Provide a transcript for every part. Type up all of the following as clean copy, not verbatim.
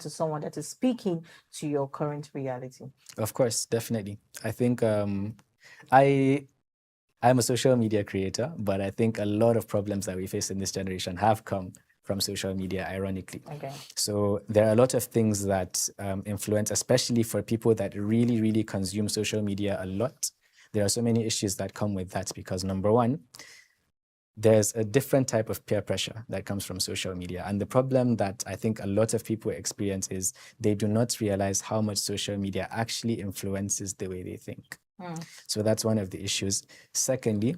to someone that is speaking to your current reality? Of course, definitely. I think I I'm a social media creator, but I think a lot of problems that we face in this generation have come from social media, ironically. Okay. So there are a lot of things that influence, especially for people that really, really consume social media a lot. There are so many issues that come with that because number one, there's a different type of peer pressure that comes from social media. And the problem that I think a lot of people experience is they do not realize how much social media actually influences the way they think. So that's one of the issues. Secondly,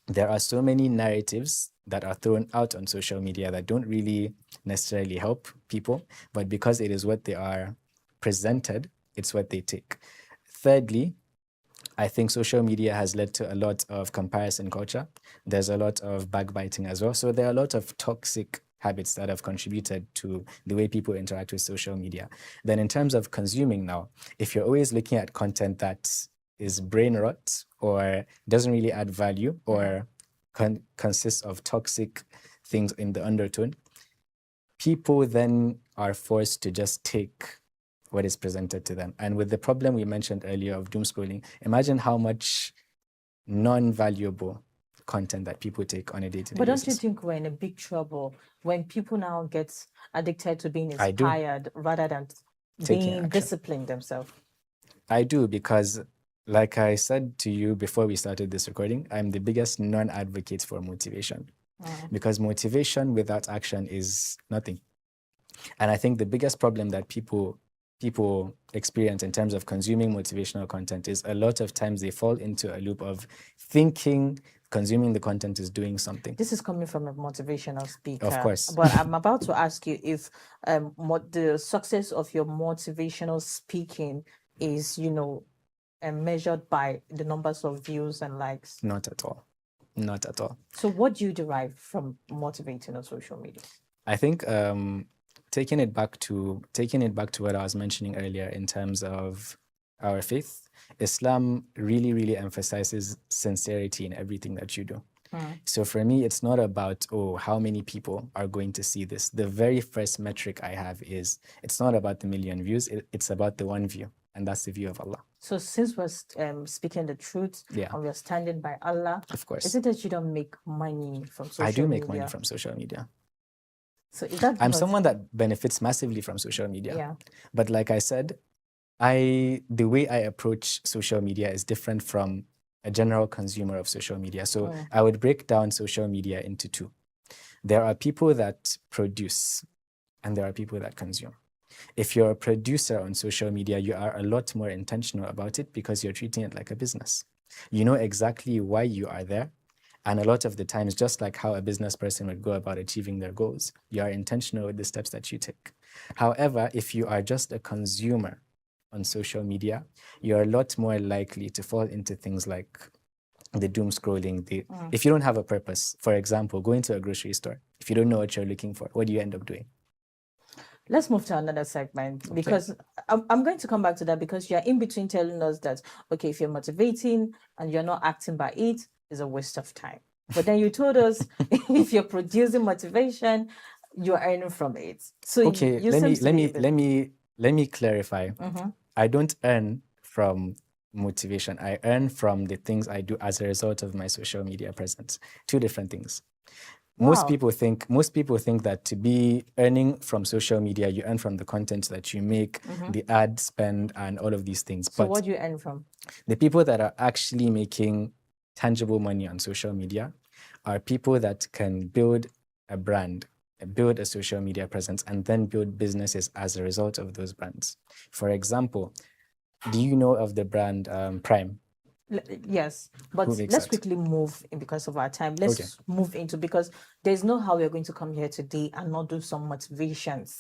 there are so many narratives that are thrown out on social media that don't really necessarily help people, but because it is what they are presented, it's what they take. Thirdly, I think social media has led to a lot of comparison culture. There's a lot of backbiting as well. So there are a lot of toxic habits that have contributed to the way people interact with social media. Then in terms of consuming now, if you're always looking at content that is brain rot or doesn't really add value or consists of toxic things in the undertone, people then are forced to just take what is presented to them. And with the problem we mentioned earlier of doom scrolling, imagine how much non-valuable content that people take on a day-to-day But don't you basis. think we're in a big trouble when people now get addicted to being I do. inspired rather than Taking being action. disciplined themselves? I do, because like I said to you before we started this recording, I'm the biggest non-advocate for motivation. Because motivation without action is nothing. And I think the biggest problem that people experience in terms of consuming motivational content is a lot of times they fall into a loop of thinking consuming the content is doing something. This is coming from a motivational speaker. Of course. But I'm about to ask you if the success of your motivational speaking is, measured by the numbers of views and likes. Not at all. Not at all. So what do you derive from motivating on social media? I think taking it back to what I was mentioning earlier in terms of our faith, Islam really, really emphasizes sincerity in everything that you do. So for me, it's not about, how many people are going to see this. The very first metric I have is, it's not about the million views, it's about the one view, and that's the view of Allah. So since we're speaking the truth, and we're standing by Allah, of course, is it that you don't make money from social media? I do make money from social media. So is that I'm someone that benefits massively from social media. Yeah. But like I said, the way I approach social media is different from a general consumer of social media. So I would break down social media into two. There are people that produce and there are people that consume. If you're a producer on social media, you are a lot more intentional about it because you're treating it like a business. You know exactly why you are there. And a lot of the times, just like how a business person would go about achieving their goals, you are intentional with the steps that you take. However, if you are just a consumer on social media, you're a lot more likely to fall into things like the doom scrolling. If you don't have a purpose, for example, going to a grocery store, if you don't know what you're looking for, what do you end up doing? Let's move to another segment because I'm going to come back to that because you're in between telling us that, okay, if you're motivating and you're not acting by it, is a waste of time. But then you told us if you're producing motivation, you're earning from it. So okay, let me clarify. I don't earn from motivation. I earn from the things I do as a result of my social media presence. Two different things. Most people think that to be earning from social media, you earn from the content that you make, the ad spend, and all of these things. So what do you earn from? The people that are actually making tangible money on social media are people that can build a brand, build a social media presence, and then build businesses as a result of those brands. For example, do you know of the brand Prime? Yes, but let's quickly move in because of our time. Let's move into, because there's no how we're going to come here today and not do some motivations.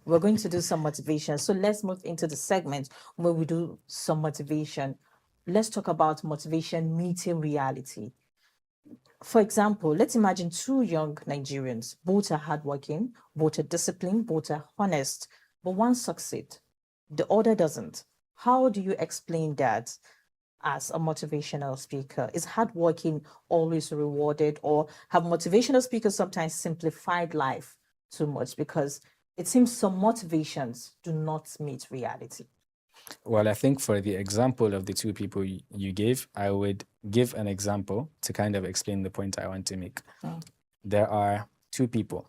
We're going to do some motivation. So let's move into the segment where we do some motivation. Let's talk about motivation meeting reality. For example, let's imagine two young Nigerians. Both are hardworking, both are disciplined, both are honest, but one succeeds, the other doesn't. How do you explain that? As a motivational speaker, is hardworking always rewarded, or have motivational speakers sometimes simplified life too much? Because it seems some motivations do not meet reality. Well, I think for the example of the two people you gave, I would give an example to kind of explain the point I want to make. There are two people.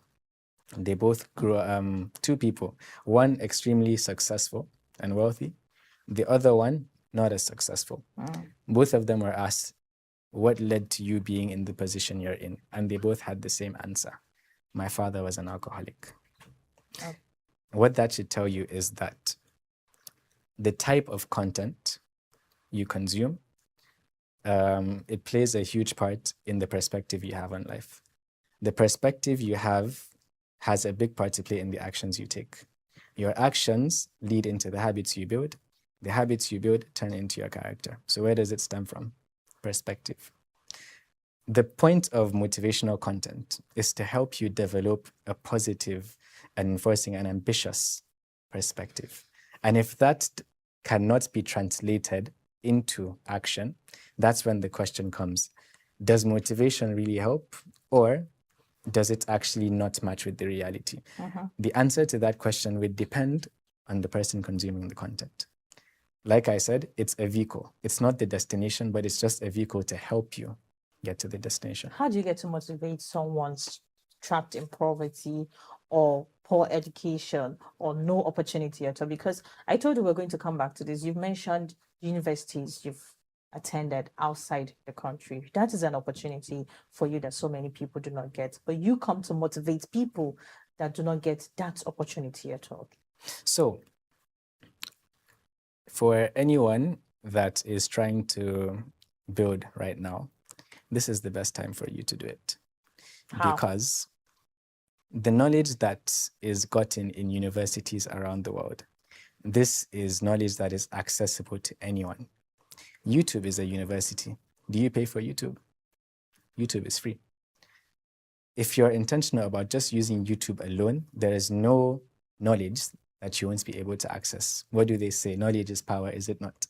They both grew, two people, one extremely successful and wealthy, the other one not as successful. Both of them were asked, what led to you being in the position you're in? And they both had the same answer. My father was an alcoholic. Oh. What that should tell you is that the type of content you consume, it plays a huge part in the perspective you have on life. The perspective you have has a big part to play in the actions you take. Your actions lead into the habits you build. The habits you build turn into your character. So where does it stem from? Perspective. The point of motivational content is to help you develop a positive and enforcing an ambitious perspective. And if that cannot be translated into action, that's when the question comes, does motivation really help, or does it actually not match with the reality? The answer to that question would depend on the person consuming the content. Like I said, it's a vehicle. It's not the destination, but it's just a vehicle to help you get to the destination. How do you get to motivate someone trapped in poverty or poor education or no opportunity at all? Because I told you we're going to come back to this. You've mentioned universities you've attended outside the country. That is an opportunity for you that so many people do not get. But you come to motivate people that do not get that opportunity at all. So, for anyone that is trying to build right now, this is the best time for you to do it. How? Because the knowledge that is gotten in universities around the world, this is knowledge that is accessible to anyone. YouTube is a university. Do you pay for YouTube? YouTube is free. If you're intentional about just using YouTube alone, there is no knowledge that you won't be able to access. What do they say? Knowledge is power, is it not?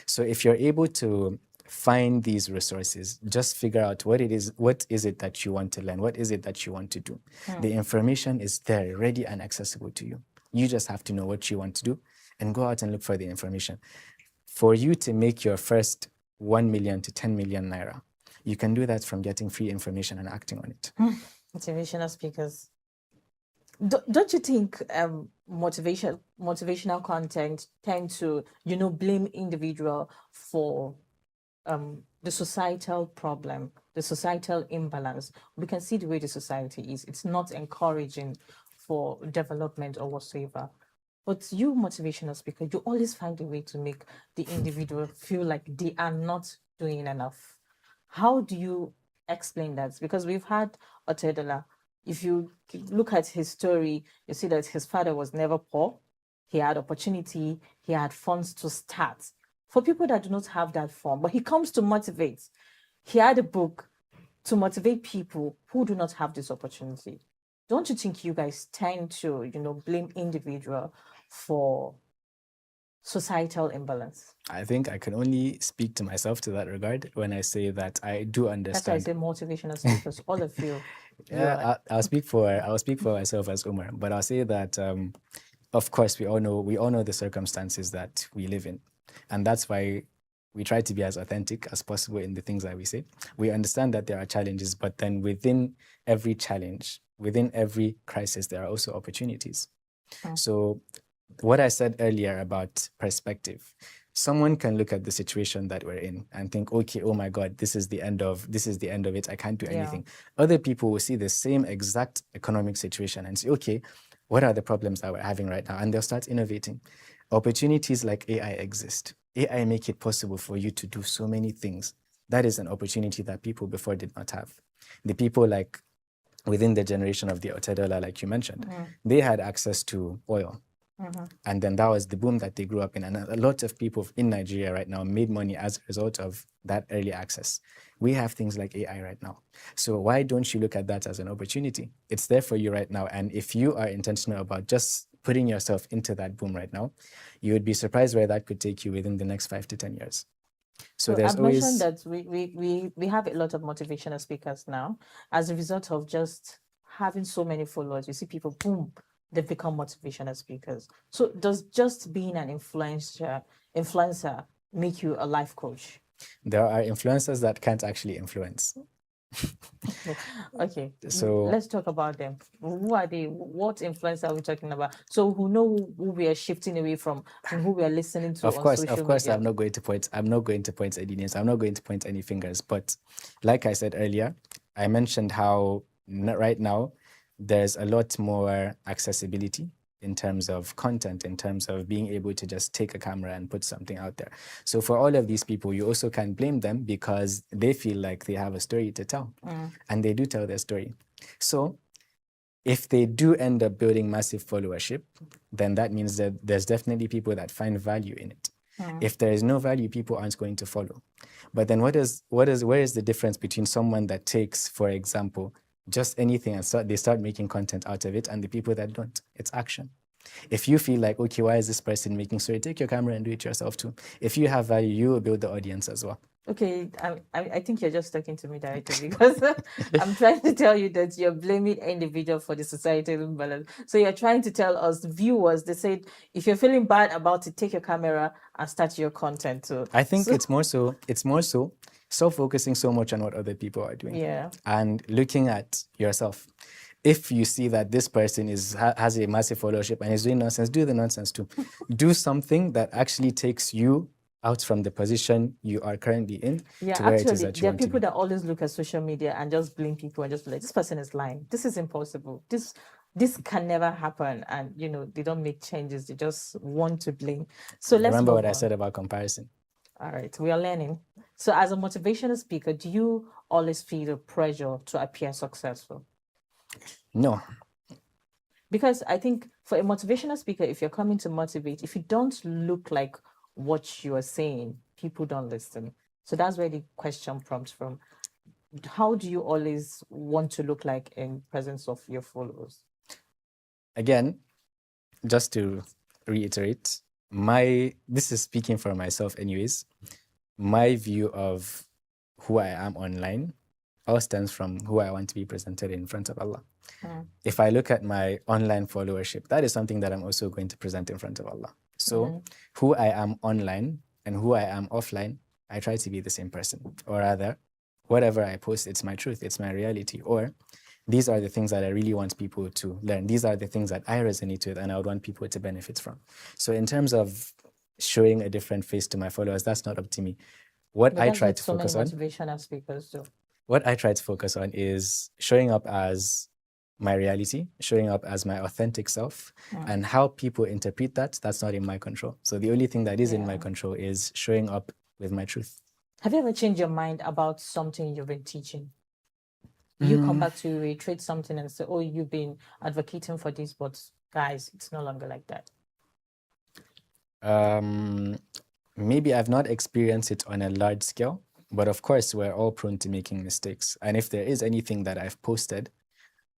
So if you're able to find these resources, just figure out what is it that you want to learn? What is it that you want to do? The information is there, ready and accessible to you. You just have to know what you want to do and go out and look for the information. For you to make your first 1 million to 10 million naira, you can do that from getting free information and acting on it. Motivational speakers. Don't you think motivational content tend to, blame individual for the societal problem, the societal imbalance? We can see the way the society is. It's not encouraging for development or whatsoever. But you, motivational speaker, you always find a way to make the individual feel like they are not doing enough. How do you explain that? Because we've had Otedola. If you look at his story, you see that his father was never poor. He had opportunity. He had funds to start. For people that do not have that fund, but he comes to motivate. He had a book to motivate people who do not have this opportunity. Don't you think you guys tend to, blame individual for societal imbalance? I think I can only speak to myself to that regard when I say that I do understand. That's why I say motivational speakers, all of you. Yeah, I'll speak for myself as Umar, but I'll say that of course we all know the circumstances that we live in, and that's why we try to be as authentic as possible in the things that we say. We understand that there are challenges, but then within every challenge, within every crisis, there are also opportunities. So what I said earlier about perspective, someone can look at the situation that we're in and think, okay, oh my God, this is the end of it. I can't do anything. Other people will see the same exact economic situation and say, okay, what are the problems that we're having right now? And they'll start innovating. Opportunities like AI exist. AI make it possible for you to do so many things. That is an opportunity that people before did not have. The people like within the generation of the Otedola, like you mentioned, they had access to oil. And then that was the boom that they grew up in. And a lot of people in Nigeria right now made money as a result of that early access. We have things like AI right now. So why don't you look at that as an opportunity? It's there for you right now. And if you are intentional about just putting yourself into that boom right now, you would be surprised where that could take you within the next 5 to 10 years. So there's I've always... mentioned that we have a lot of motivational speakers now as a result of just having so many followers. You see people, boom, they've become motivational speakers. So does just being an influencer make you a life coach? There are influencers that can't actually influence. Okay, So let's talk about them. Who are they? What influencer are we talking about? So who know who we are shifting away from and who we are listening to on social media? I'm not going to point any names. I'm not going to point any fingers. But like I said earlier, I mentioned how right now there's a lot more accessibility in terms of content, in terms of being able to just take a camera and put something out there. So for all of these people, you also can't blame them because they feel like they have a story to tell, and they do tell their story. So if they do end up building massive followership, then that means that there's definitely people that find value in it. If there is no value, people aren't going to follow. But then where is the difference between someone that takes, for example, just anything and they start making content out of it, and the people that don't? It's action. If you feel like, okay, why is this person making story? Take your camera and do it yourself too. If you have value, you will build the audience as well. Okay, I think you're just talking to me directly because I'm trying to tell you that you're blaming individual for the societal imbalance. So you're trying to tell us viewers, they said, if you're feeling bad about it, take your camera and start your content too. I think it's more so stop focusing so much on what other people are doing. Yeah. And looking at yourself. If you see that this person has a massive followership and is doing nonsense, do the nonsense too. Do something that actually takes you out from the position you are currently in to where it is that you there are want to people be. that always look at social media and just blame people and just be like, this person is lying. This is impossible. This can never happen. And, they don't make changes. They just want to blame. So let's remember move what I on. said about comparison. All right, we are learning. So as a motivational speaker, do you always feel the pressure to appear successful? No. Because I think for a motivational speaker, if you're coming to motivate, if you don't look like what you are saying, people don't listen. So that's where the question prompts from. How do you always want to look like in presence of your followers? Again, just to reiterate, this is speaking for myself anyways, my view of who I am online all stems from who I want to be presented in front of Allah. If I look at my online followership, that is something that I'm also going to present in front of Allah. So who I am online and who I am offline, I try to be the same person. Or rather, whatever I post, it's my truth, it's my reality. Or these are the things that I really want people to learn. These are the things that I resonate with and I would want people to benefit from. So in terms of showing a different face to my followers, that's not up to me. What I try to focus on, motivational speakers do. What I try to focus on is showing up as my reality, showing up as my authentic self, and how people interpret that, that's not in my control. So the only thing that is in my control is showing up with my truth. Have you ever changed your mind about something you've been teaching? You come back to reiterate something and say, oh, you've been advocating for this, but guys, it's no longer like that. Maybe I've not experienced it on a large scale, but of course, we're all prone to making mistakes. And if there is anything that I've posted,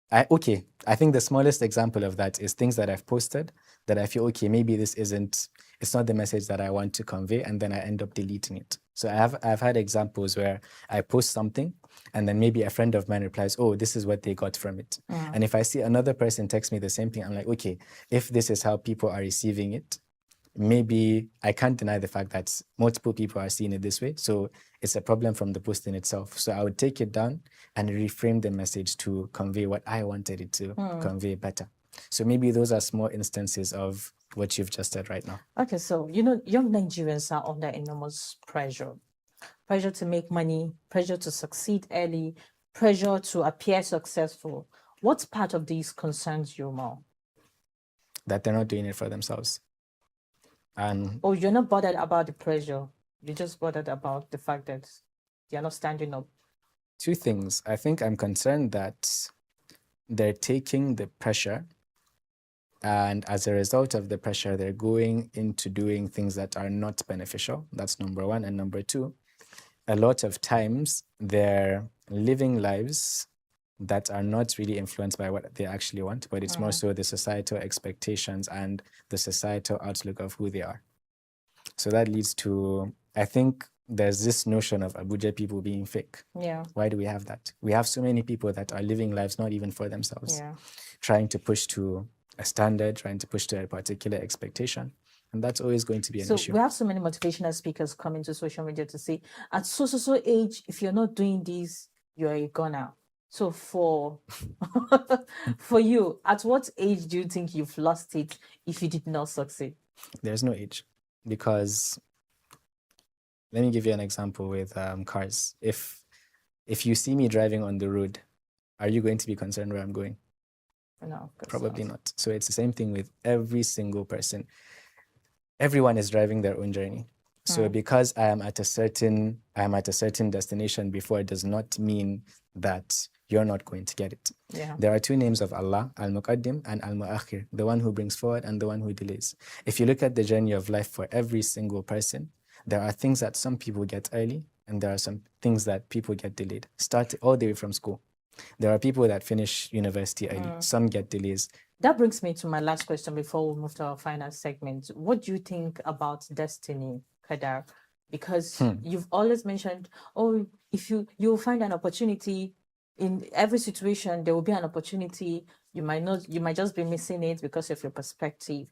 I think the smallest example of that is things that I've posted that I feel, okay, maybe it's not the message that I want to convey, and then I end up deleting it. So I've had examples where I post something and then maybe a friend of mine replies, oh, this is what they got from it. And if I see another person text me the same thing, I'm like, okay, if this is how people are receiving it, maybe I can't deny the fact that multiple people are seeing it this way. So it's a problem from the post in itself. So I would take it down and reframe the message to convey what I wanted it to convey better. So maybe those are small instances of what you've just said right now. Okay, so, young Nigerians are under enormous pressure. Pressure to make money, pressure to succeed early, pressure to appear successful. What part of these concerns you more? That they're not doing it for themselves. And you're not bothered about the pressure. You're just bothered about the fact that you're not standing up. Two things. I think I'm concerned that they're taking the pressure, and as a result of the pressure, they're going into doing things that are not beneficial. That's number one. And number two, a lot of times they're living lives that are not really influenced by what they actually want, but it's more so the societal expectations and the societal outlook of who they are. So that leads to, I think there's this notion of Abuja people being fake. Yeah. Why do we have that? We have so many people that are living lives not even for themselves, trying to push to a standard, trying to push to a particular expectation. And that's always going to be an So issue. we have so many motivational speakers coming to social media to say, at so age, if you're not doing this, you're a goner. So for for you, at what age do you think you've lost it if you did not succeed? There's no age, because let me give you an example with cars. If you see me driving on the road, are you going to be concerned where I'm going? No, of course Probably not. not. So it's the same thing with every single person. Everyone is driving their own journey. So because I am at a certain destination before, does not mean that you're not going to get it. Yeah. There are two names of Allah, Al-Muqaddim and Al-Mu'akhir, the one who brings forward and the one who delays. If you look at the journey of life for every single person, there are things that some people get early and there are some things that people get delayed. Start all the way from school. There are people that finish university early. Some get delays. That brings me to my last question before we move to our final segment. What do you think about destiny, Kadar? Because you've always mentioned, oh, if you'll find an opportunity in every situation, there will be an opportunity. You might just be missing it because of your perspective.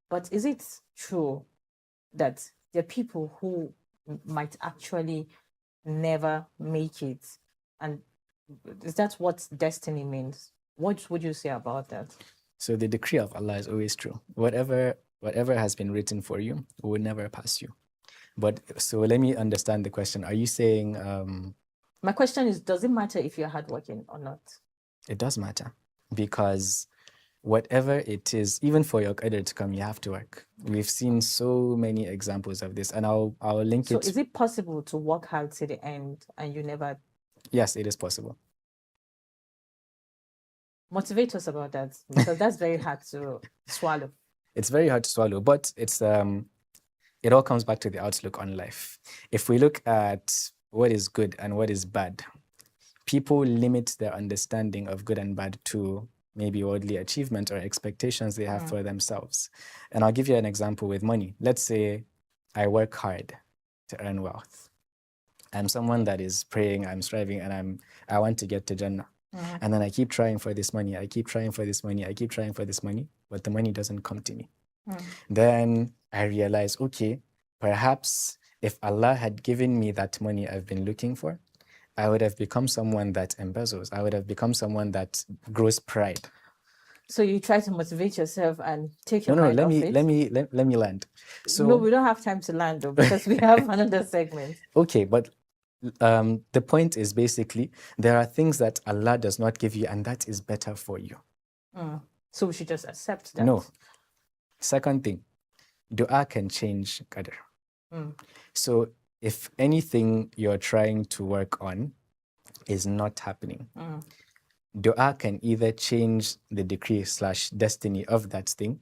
But is it true that there are people who might actually never make it? And is that what destiny means? What would you say about that? So the decree of Allah is always true. Whatever has been written for you will never pass you. But so let me understand the question. Are you saying my question is, does it matter if you're hardworking or not? It does matter, because whatever it is, even for your qadr to come, you have to work. We've seen so many examples of this, and I'll link it. So is it possible to work hard to the end and you never? Yes, it is possible. Motivate us about that, because that's very hard to swallow. It's very hard to swallow, but it's it all comes back to the outlook on life. If we look at what is good and what is bad, people limit their understanding of good and bad to maybe worldly achievement or expectations they have for themselves. And I'll give you an example with money. Let's say I work hard to earn wealth. I'm someone that is praying, I'm striving, and I want to get to Jannah. And then I keep trying for this money, I keep trying for this money, I keep trying for this money, but the money doesn't come to me. Then I realize, okay, perhaps if Allah had given me that money I've been looking for, I would have become someone that embezzles. I would have become someone that grows pride. So you try to motivate yourself and take your No, mind let off me it? let me land. So no, we don't have time to land though, because we have another segment. Okay, but the point is basically there are things that Allah does not give you, and that is better for you. So we should just accept that. No. Second thing, dua can change qadr. So if anything you're trying to work on is not happening, dua can either change the decree / destiny of that thing,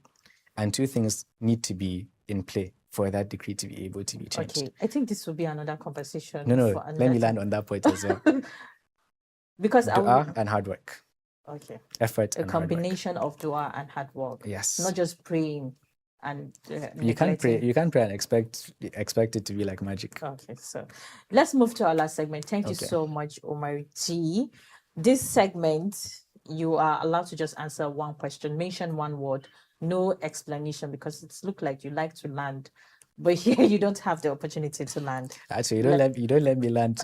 and two things need to be in play for that decree to be able to be changed. Okay, I think this will be another conversation. No, let me land on that point as well. Because dua and hard work. Okay. Effort A and hard work. combination of dua and hard work. Yes. Not just praying and you can't pray. You can't pray and expect it to be like magic. Okay, so let's move to our last segment. Thank you so much, Omar T. This segment, you are allowed to just answer one question, mention one word, no explanation, because it's look like you like to land, but here you don't have the opportunity to land. Actually, you don't let me land.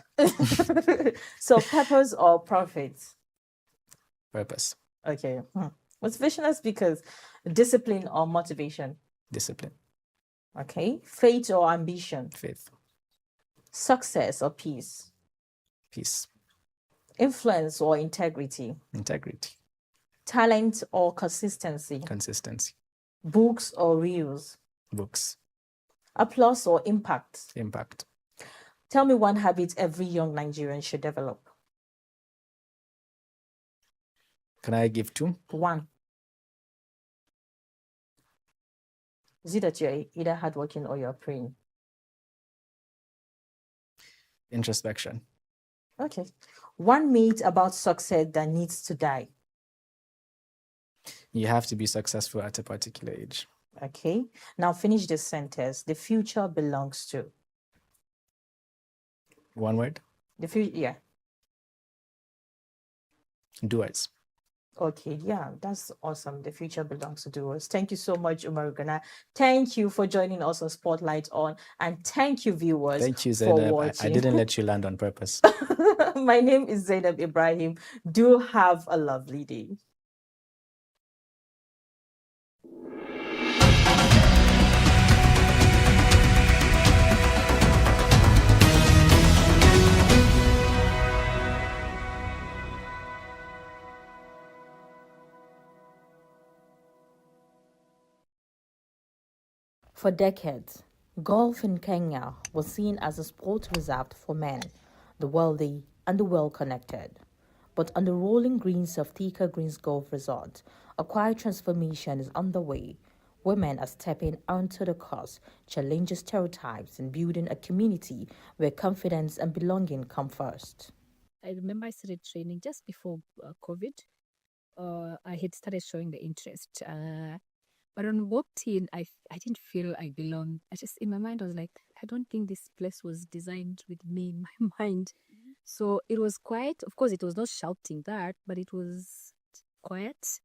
So purpose or profit? Purpose. Okay. Motivational speakers, discipline or motivation? Discipline. Okay. Faith or ambition? Faith. Success or peace? Peace. Influence or integrity? Integrity. Talent or consistency? Consistency. Books or reels? Books. Applause or impact? Impact. Tell me one habit every young Nigerian should develop. Can I give two? One. Is it that you're either hardworking or you're praying? Introspection. Okay. One myth about success that needs to die. You have to be successful at a particular age. Okay. Now finish this sentence. The future belongs to. One word? The future, yeah. Doers. Okay, yeah, that's awesome. The future belongs to doers. Thank you so much, Umarugana. Thank you for joining us on Spotlight On, and thank you, viewers, Thank you, for Zainab. I watching. didn't let you land on purpose. My name is Zainab Ibrahim. Do have a lovely day. For decades, golf in Kenya was seen as a sport reserved for men, the wealthy and the well connected. But on the rolling greens of Thika Greens Golf Resort, a quiet transformation is underway. Women are stepping onto the course, challenging stereotypes, and building a community where confidence and belonging come first. I remember I started training just before COVID. I had started showing the interest. But when I walked in, I didn't feel I belonged. I just, in my mind, I was like, I don't think this place was designed with me in my mind. So it was quiet. Of course, it was not shouting that, but it was quiet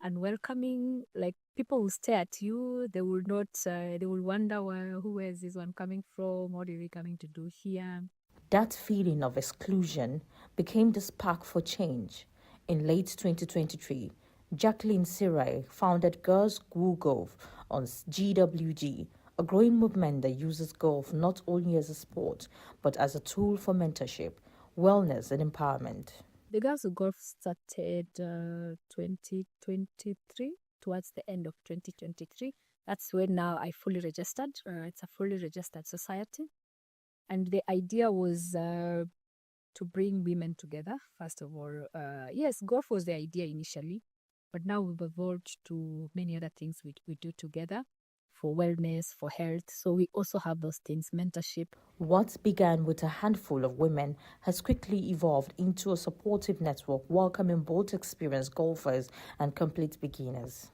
and welcoming. Like people will stare at you. They will not, they will wonder, who is this one coming from? What are we coming to do here? That feeling of exclusion became the spark for change. In late 2023, Jacqueline Sirai founded Girls Who Golf on GWG, a growing movement that uses golf not only as a sport, but as a tool for mentorship, wellness, and empowerment. The Girls Who Golf started 2023, towards the end of 2023. That's when now I fully registered. It's a fully registered society. And the idea was to bring women together, first of all. Yes, golf was the idea initially, but now we've evolved to many other things we do together for wellness, for health. So we also have those things, mentorship. What began with a handful of women has quickly evolved into a supportive network welcoming both experienced golfers and complete beginners.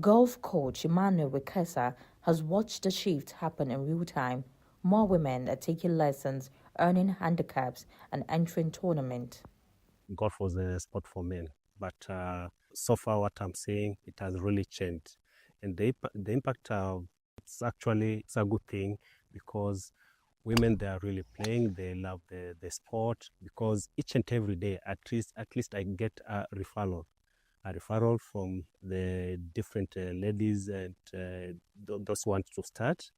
Golf coach Emmanuel Wekesa has watched the shift happen in real time. More women are taking lessons, earning handicaps, and entering tournament. Golf was a sport for men, but so far what I'm seeing, it has really changed. And the impact, it's a good thing, because women, they are really playing, they love the sport, because each and every day, at least I get a referral from the different ladies and those who want to start.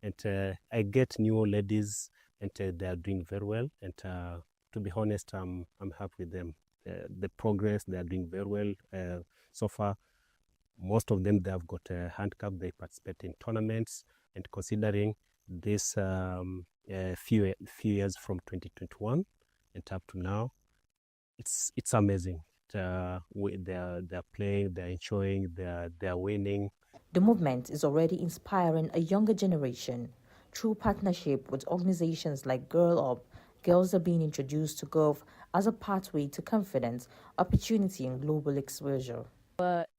And I get new ladies, and they are doing very well. And to be honest, I'm happy with them. The progress, they are doing very well so far. Most of them, they have got a handicap. They participate in tournaments, and considering this few years from 2021 and up to now, it's amazing. They're playing, they're enjoying, they're winning. The movement is already inspiring a younger generation. Through partnership with organizations like Girl Up, girls are being introduced to golf as a pathway to confidence, opportunity, and global exposure.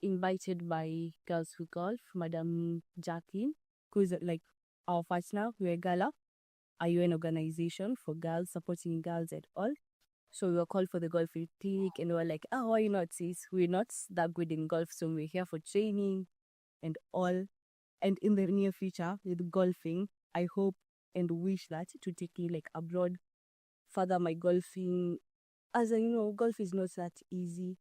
Invited by Girls Who Golf, Madam Jacqueline, who is like our partner. We're Gala, a UN organization for girls, supporting girls at all. So we were called for the golf clinic, and we were like, oh, why not, sis? We're not that good in golf, so we're here for training and all. And in the near future, with golfing, I hope and wish that to take me like abroad, further my golfing. As I know, golf is not that easy,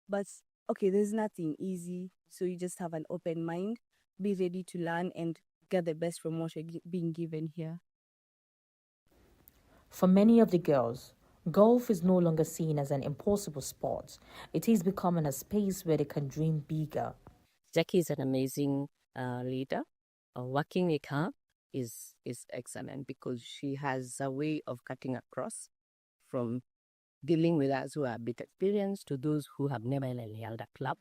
but okay, there's nothing easy. So you just have an open mind, be ready to learn, and get the best from what you're being given here. For many of the girls, golf is no longer seen as an impossible sport. It is becoming a space where they can dream bigger. Jackie is an amazing leader. Working with her is excellent, because she has a way of cutting across from dealing with us who are a bit experienced to those who have never held a club.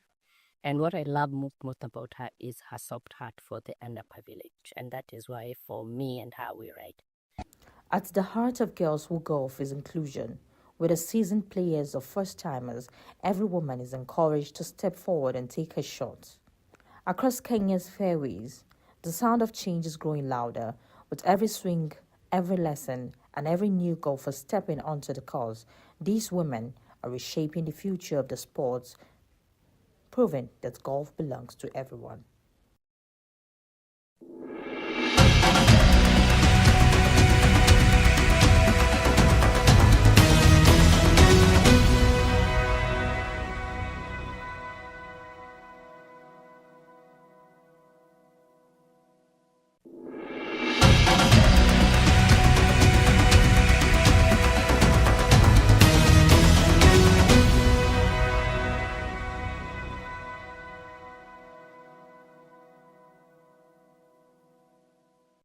And what I love most about her is her soft heart for the underprivileged. And that is why, for me and her, we ride. At the heart of Girls Who Golf is inclusion. With the seasoned players or first-timers, every woman is encouraged to step forward and take a shot. Across Kenya's fairways, the sound of change is growing louder. With every swing, every lesson, and every new golfer stepping onto the course, these women are reshaping the future of the sports, proving that golf belongs to everyone.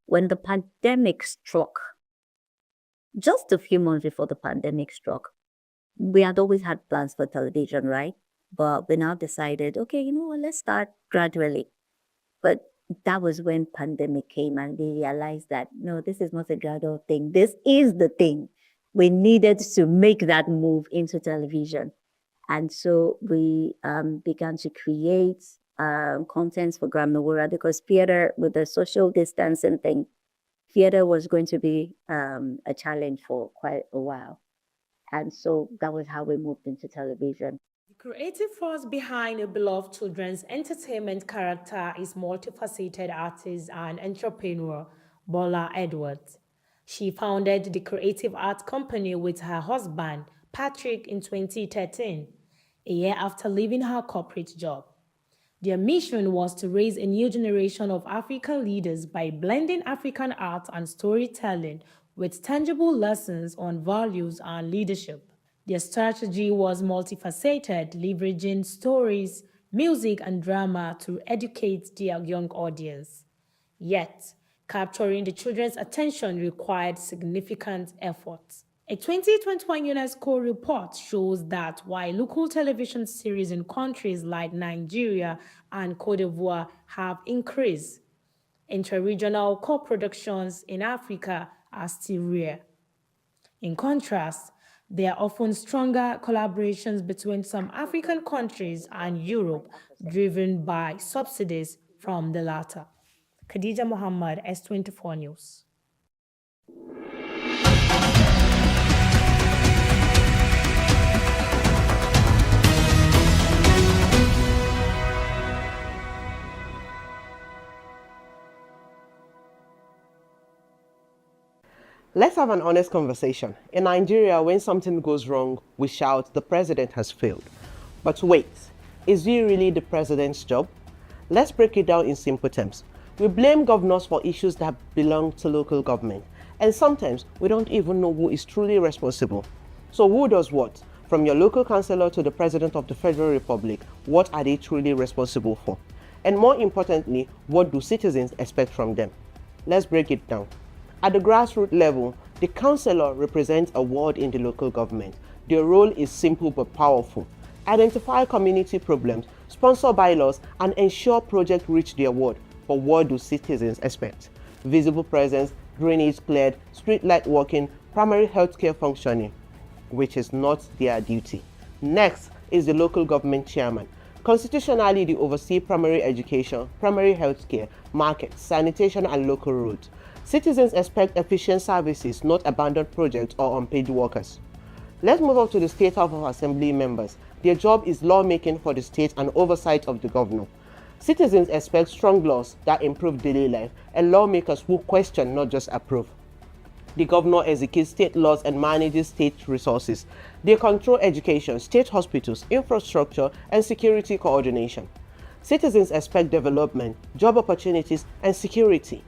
When the pandemic struck, just a few months before the pandemic struck, we had always had plans for television, right? But we now decided, okay, you know what, let's start gradually. But that was when pandemic came and we realized that, no, this is not a gradual thing. This is the thing. We needed to make that move into television. And so we began to create contents for Grammy because theater, with the social distancing thing, theater was going to be a challenge for quite a while. And so that was how we moved into television. The creative force behind a beloved children's entertainment character is multifaceted artist and entrepreneur Bola Edwards. She founded the creative art company with her husband, Patrick, in 2013, a year after leaving her corporate job. Their mission was to raise a new generation of African leaders by blending African art and storytelling with tangible lessons on values and leadership. Their strategy was multifaceted, leveraging stories, music, and drama to educate their young audience. Yet, capturing the children's attention required significant effort. A 2021 UNESCO report shows that while local television series in countries like Nigeria and Cote d'Ivoire have increased, interregional co-productions in Africa are still rare. In contrast, there are often stronger collaborations between some African countries and Europe, driven by subsidies from the latter. Khadija Muhammad, S24 News. Let's have an honest conversation. In Nigeria, when something goes wrong, we shout, the president has failed. But wait, is it really the president's job? Let's break it down in simple terms. We blame governors for issues that belong to local government. And sometimes we don't even know who is truly responsible. So who does what? From your local councillor to the president of the Federal Republic, what are they truly responsible for? And more importantly, what do citizens expect from them? Let's break it down. At the grassroots level, the councillor represents a ward in the local government. Their role is simple but powerful. Identify community problems, sponsor bylaws, and ensure projects reach their ward. But what do citizens expect? Visible presence, drainage cleared, street light working, primary healthcare functioning, which is not their duty. Next is the local government chairman. Constitutionally, they oversee primary education, primary healthcare, markets, sanitation, and local roads. Citizens expect efficient services, not abandoned projects or unpaid workers. Let's move up to the State House of Assembly members. Their job is lawmaking for the state and oversight of the governor. Citizens expect strong laws that improve daily life and lawmakers who question, not just approve. The governor executes state laws and manages state resources. They control education, state hospitals, infrastructure, and security coordination. Citizens expect development, job opportunities, and security.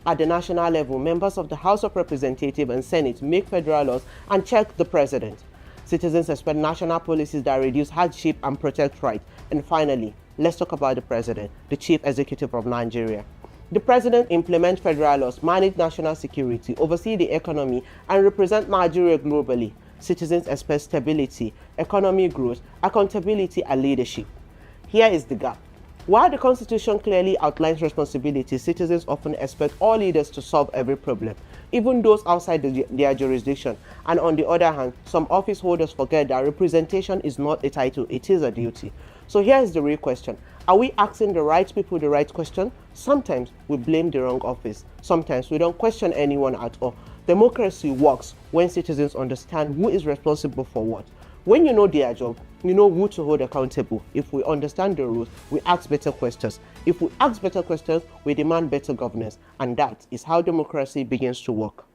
At the national level, members of the House of Representatives and Senate make federal laws and check the president. Citizens expect national policies that reduce hardship and protect rights. And finally, let's talk about the president, the chief executive of Nigeria. The president implements federal laws, manage national security, oversee the economy, and represent Nigeria globally. Citizens expect stability, economic growth, accountability, and leadership. Here is the gap. While the Constitution clearly outlines responsibilities, citizens often expect all leaders to solve every problem, even those outside their jurisdiction. And on the other hand, some office holders forget that representation is not a title, it is a duty. So here is the real question. Are we asking the right people the right question? Sometimes we blame the wrong office. Sometimes we don't question anyone at all. Democracy works when citizens understand who is responsible for what. When you know their job, you know who to hold accountable. If we understand the rules, we ask better questions. If we ask better questions, we demand better governance. And that is how democracy begins to work.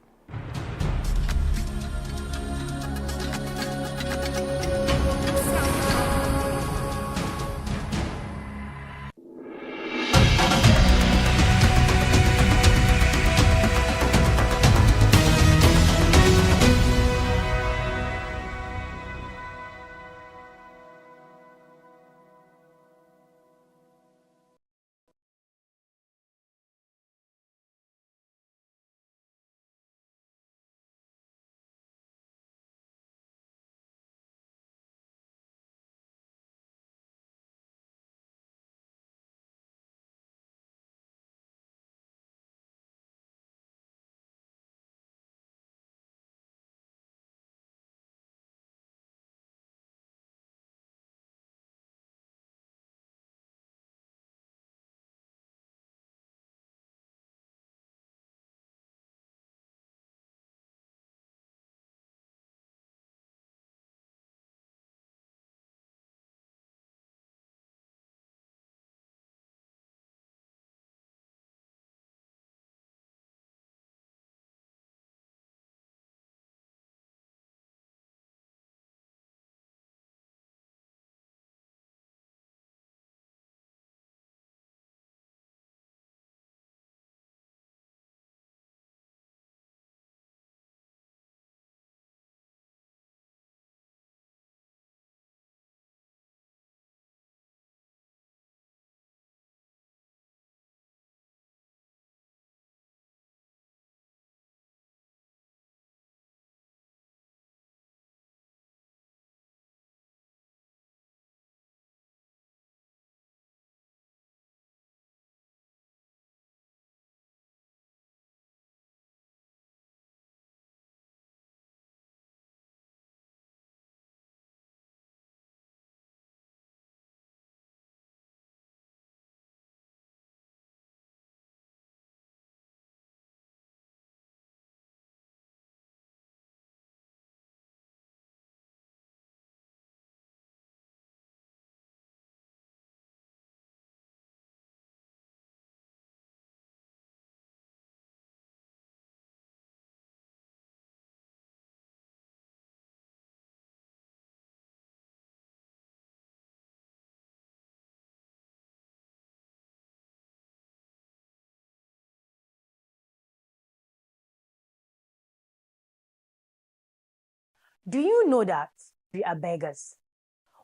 Do you know that we are beggars?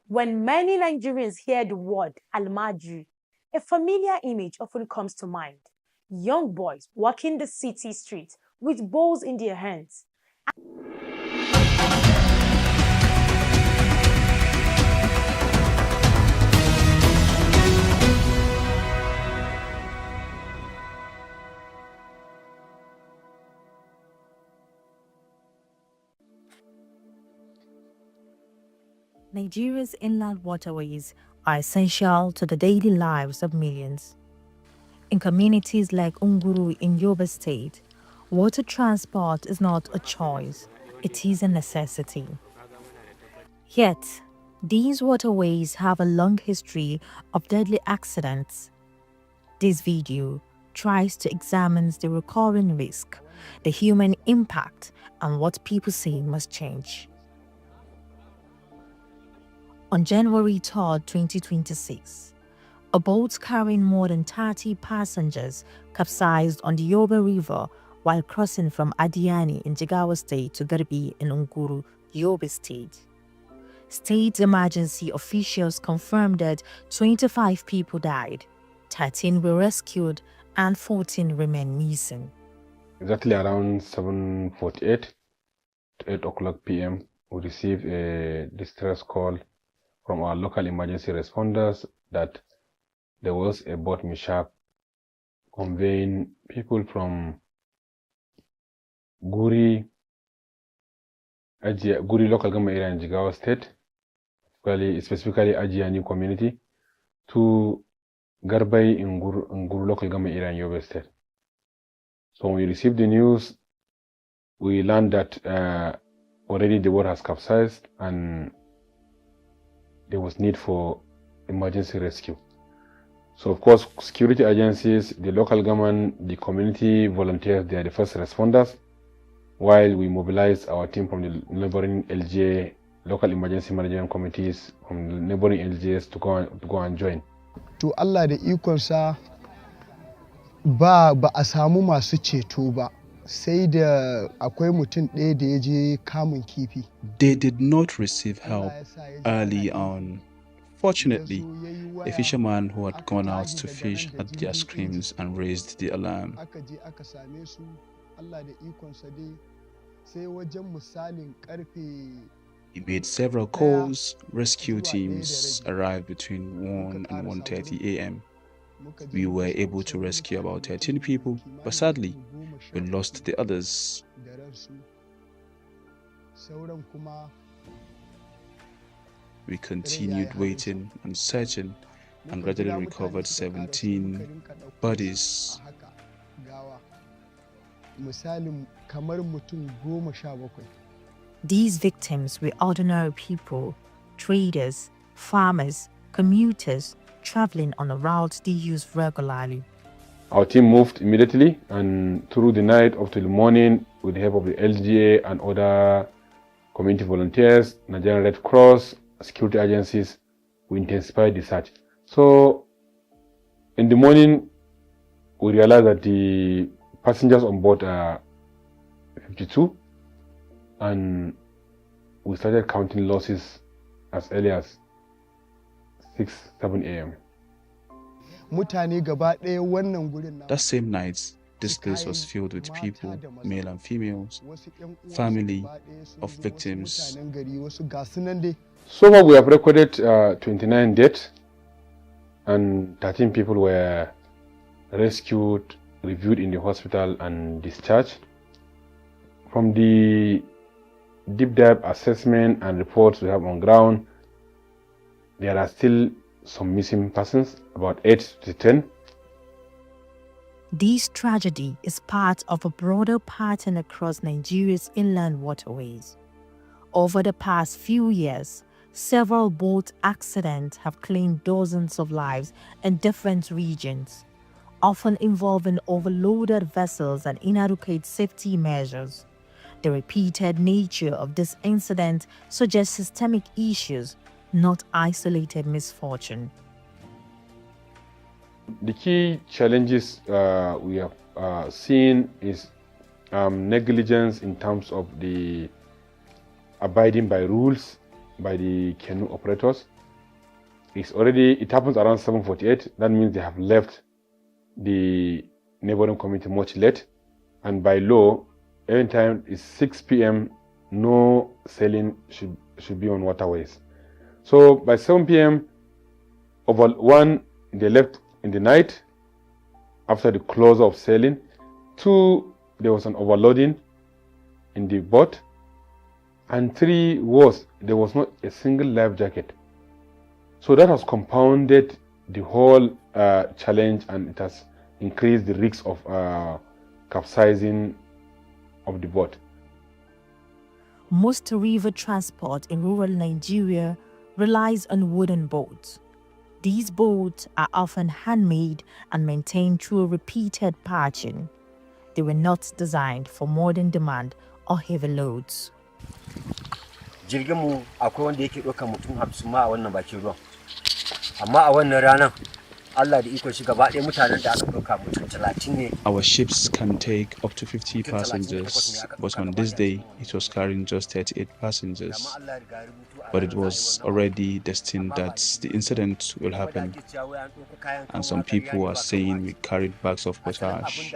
When many Nigerians hear the word Almajiri, a familiar image often comes to mind. Young boys walking the city streets with bowls in their hands. Nigeria's inland waterways are essential to the daily lives of millions. In communities like Unguru in Yobe State, water transport is not a choice, it is a necessity. Yet, these waterways have a long history of deadly accidents. This video tries to examine the recurring risk, the human impact, and what people say must change. On January 3, 2026, a boat carrying more than 30 passengers capsized on the Yobe River while crossing from Adiani in Jigawa State to Garbi in Unguru, Yobe State. State emergency officials confirmed that 25 people died, 13 were rescued, and 14 remain missing. Exactly around 7:48 to 8 o'clock p.m., we received a distress call from our local emergency responders that there was a boat mishap conveying people from Guri local government area in Jigawa State, specifically Ajiani community, to Garbai in Guru local government area in Yobe State. So when we received the news, we learned that already the boat has capsized and there was need for emergency rescue. So of course, security agencies, the local government, the community volunteers, they are the first responders, while we mobilize our team from the neighboring LGA, local emergency management committees from the neighboring LGAs to go and join. To Allah da ikonsa ba a samu masu ceto ba, sai da akwai mutum ɗaya da ya je kamun kifi. They did not receive help early on. Fortunately, a fisherman who had gone out to fish heard their screams and raised the alarm. Aka je aka same su, Allah da ikonsa dai sai wajen misalin karfe. He made several calls. Rescue teams arrived between 1 and 1:30 a.m. We were able to rescue about 13 people, but sadly, we lost the others. We continued waiting and searching and gradually recovered 17 bodies. These victims were ordinary people, traders, farmers, commuters, traveling on a route they use regularly. Our team moved immediately, and through the night up till the morning, with the help of the LGA and other community volunteers, Nigerian Red Cross, security agencies, we intensified the search. So in the morning, we realized that the passengers on board are 52, and we started counting losses as early as 6-7 a.m. That same night, this place was filled with people, male and females, family of victims. So far we have recorded 29 deaths, and 13 people were rescued, reviewed in the hospital and discharged. From the deep dive assessment and reports we have on ground, there are still some missing persons, about 8 to 10. This tragedy is part of a broader pattern across Nigeria's inland waterways. Over the past few years, several boat accidents have claimed dozens of lives in different regions, often involving overloaded vessels and inadequate safety measures. The repeated nature of this incident suggests systemic issues, not isolated misfortune. The key challenges we have seen is negligence in terms of the abiding by rules by the canoe operators. It happens around 7:48. That means they have left the neighboring community much late, and by law, every time it's 6 p.m., no sailing should be on waterways. So by 7 p.m., one, they left in the night after the close of sailing. 2, there was an overloading in the boat. And 3 there was not a single life jacket. So that has compounded the whole challenge, and it has increased the risk of capsizing of the boat. Most river transport in rural Nigeria relies on wooden boats. These boats are often handmade and maintained through repeated patching. They were not designed for modern demand or heavy loads. Jirginmu akwai wanda yake ɗaukar mutum 50 ma a wannan bakin ruwan. Amma a wannan ranar Allah da iko shi gaba ɗaya mutanen da aka ɗauka mutum 30 ne. Our ships can take up to 50 passengers, but on this day it was carrying just 38 passengers. But it was already destined that the incident will happen, and some people are saying we carried bags of potash.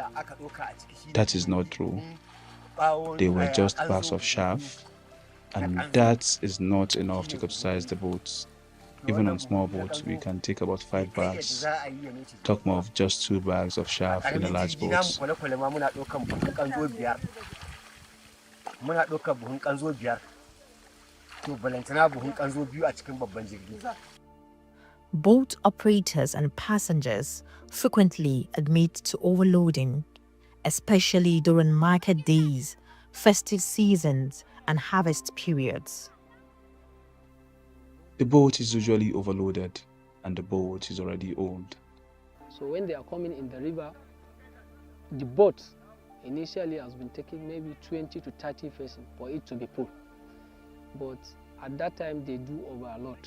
That is not true. They were just bags of chaff, and that is not enough to capsize the boats. Even on small boats, we can take about 5 bags. Talk more of just 2 bags of chaff in a large boat. Boat operators and passengers frequently admit to overloading, especially during market days, festive seasons, and harvest periods. The boat is usually overloaded and the boat is already old. So when they are coming in the river, the boat initially has been taking maybe 20 to 30 persons for it to be pulled. But at that time they do overload,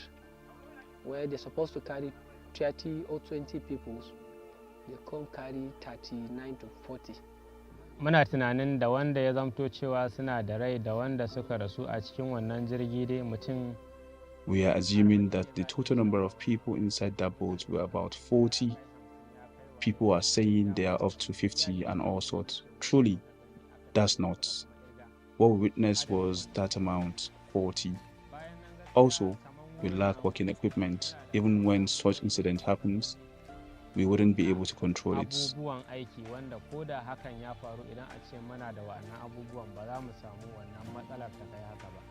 where they're supposed to carry 30 or 20 people, they come carry 39 to 40. Muna tunanin da wanda ya zamto cewa suna da rai da wanda suka rasu a cikin wannan jirgi dai mutum. We are assuming that the total number of people inside that boat were about 40. People are saying they are up to 50 and all sorts. Truly, that's not. What we witnessed was that amount, 40. Also, we lack working equipment. Even when such incident happens, we wouldn't be able to control it. Abubuwan aiki wanda ko da hakan ya faru idan a ce muna da wa'annan abubuwan ba za mu samu wannan matsalar ta kai haka ba.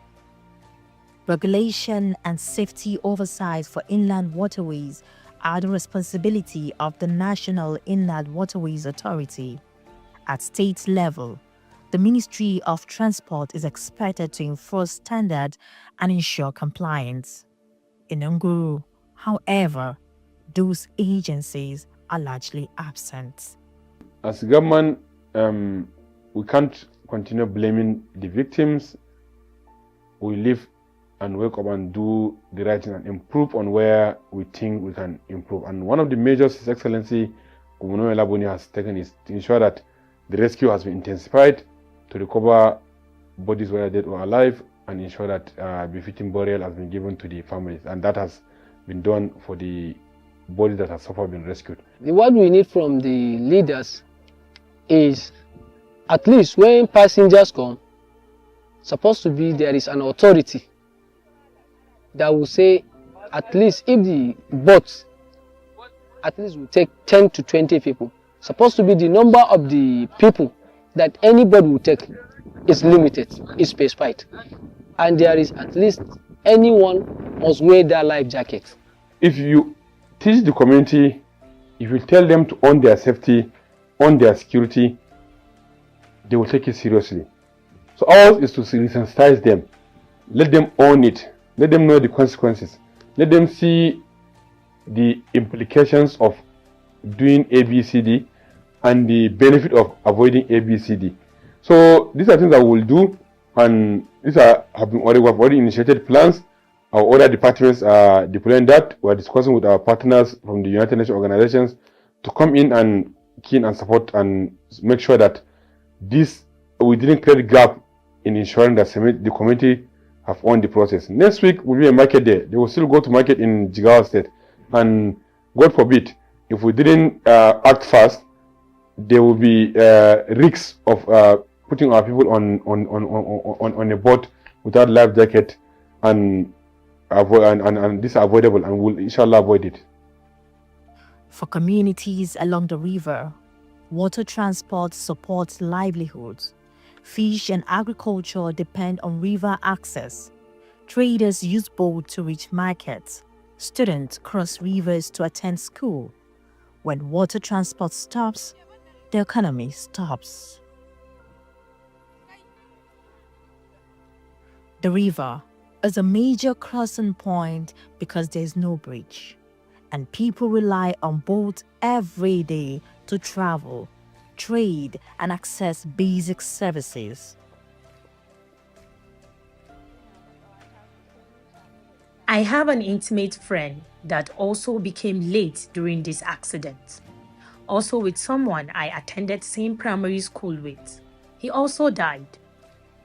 Regulation and safety oversight for inland waterways are the responsibility of the National Inland Waterways Authority. At state level, the Ministry of Transport is expected to enforce standards and ensure compliance. In Nguru, however, those agencies are largely absent. As government, we can't continue blaming the victims. We live and wake up and do the right thing and improve on where we think we can improve. And one of the measures His Excellency Governor Elabuni has taken is to ensure that the rescue has been intensified to recover bodies whether dead or alive and ensure that befitting burial has been given to the families. And that has been done for the bodies that have so far been rescued. What we need from the leaders is, at least when passengers come, supposed to be there is an authority that will say, at least if the boat at least will take 10 to 20 people, supposed to be the number of the people that anybody will take is limited, is specified, and there is at least anyone must wear their life jacket. If you teach the community, if you tell them to own their safety, own their security, they will take it seriously. So ours is to sensitize them, let them own it, let them know the consequences, let them see the implications of doing ABCD and the benefit of avoiding ABCD. So these are things that we will do, and these we have already initiated plans. Our other departments are deploying that. We are discussing with our partners from the United Nations organizations to come in and key in and support and make sure that we didn't create a gap in ensuring that the community have owned the process. Next week will be a market day. They will still go to market in Jigawa State, and God forbid, if we didn't act fast, there will be risks of putting our people on a boat without life jacket, and this is avoidable, and we'll inshallah avoid it. For communities along the river, water transport supports livelihoods. Fish and agriculture depend on river access. Traders use boats to reach markets. Students cross rivers to attend school. When water transport stops, the economy stops. The river is a major crossing point because there is no bridge, and people rely on boats every day to travel, trade, and access basic services. I have an intimate friend that also became late during this accident. Also with someone I attended same primary school with. He also died.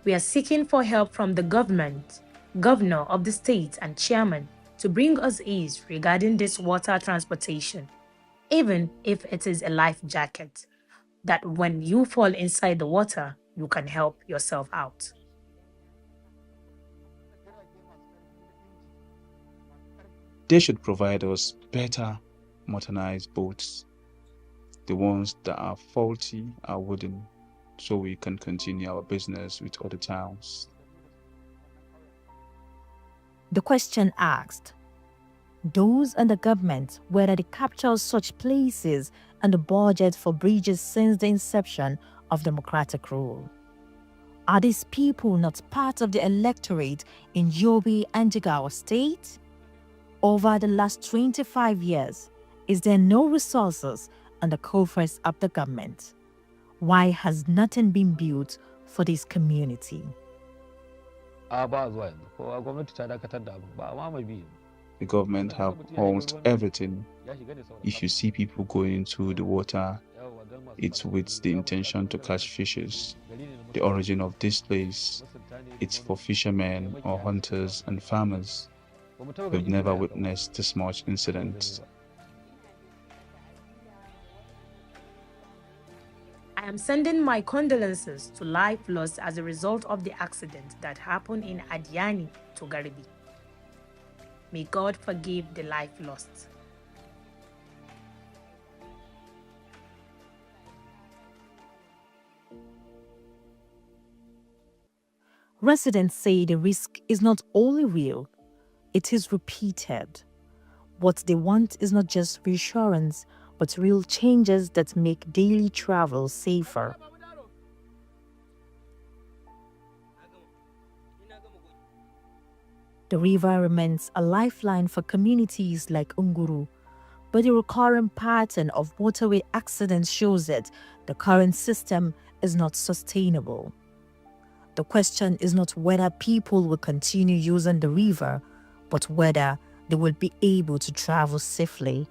We are seeking for help from the government, governor of the state and chairman to bring us ease regarding this water transportation, even if it is a life jacket, that when you fall inside the water, you can help yourself out. They should provide us better modernized boats. The ones that are faulty are wooden, so we can continue our business with other towns. The question asked, those in the government, whether they capture such places and the budget for bridges since the inception of democratic rule. Are these people not part of the electorate in Yobe and Jigawa State? over the last 25 years, is there no resources on the coffers of the government? Why has nothing been built for this community? The government have almost everything. If you see people going into the water, it's with the intention to catch fishes. The origin of this place, it's for fishermen or hunters and farmers. We've never witnessed this much incidents. I am sending my condolences to life lost as a result of the accident that happened in Adiani to Garibi. May God forgive the life lost. Residents say the risk is not only real, it is repeated. What they want is not just reassurance, but real changes that make daily travel safer. The river remains a lifeline for communities like Unguru, but the recurrent pattern of waterway accidents shows that the current system is not sustainable. The question is not whether people will continue using the river, but whether they will be able to travel safely.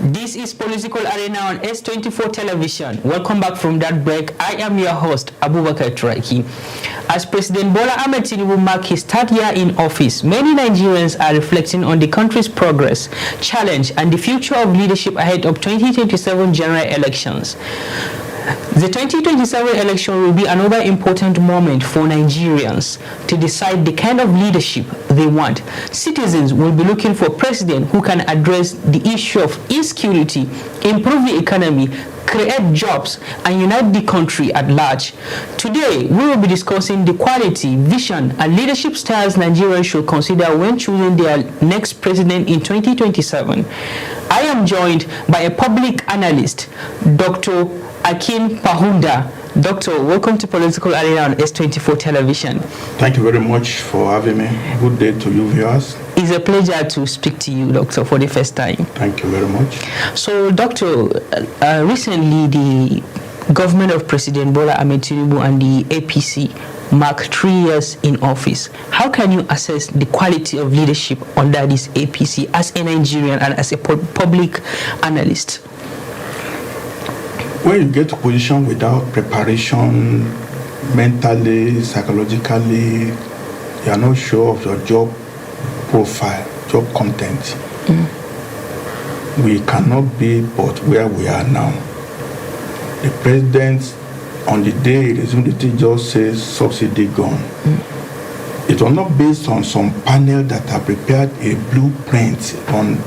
This is Political Arena on S24 television. Welcome back from that break. I am your host, Abubakar Turaki. As President Bola Ahmed Tinubu marks his third year in office, many Nigerians are reflecting on the country's progress, challenge, and the future of leadership ahead of 2027 general elections. The 2027 election will be another important moment for Nigerians to decide the kind of leadership they want. Citizens will be looking for a president who can address the issue of insecurity, improve the economy, create jobs, and unite the country at large. Today, we will be discussing the quality, vision, and leadership styles Nigerians should consider when choosing their next president in 2027. I am joined by a public analyst, Dr. Akin Pahunda. Doctor, welcome to Political Arena on S24 television. Thank you very much for having me. Good day to you viewers. It's a pleasure to speak to you, Doctor, for the first time. Thank you very much. So, Doctor, recently the government of President Bola Ahmed Tinubu and the APC marked 3 years in office. How can you assess the quality of leadership under this APC as a Nigerian and as a public analyst? When you get to position without preparation, mentally, psychologically, you are not sure of your job profile, job content. We cannot be but where we are now. The president, on the day he resumed the thing, just says subsidy gone. It was not based on some panel that have prepared a blueprint on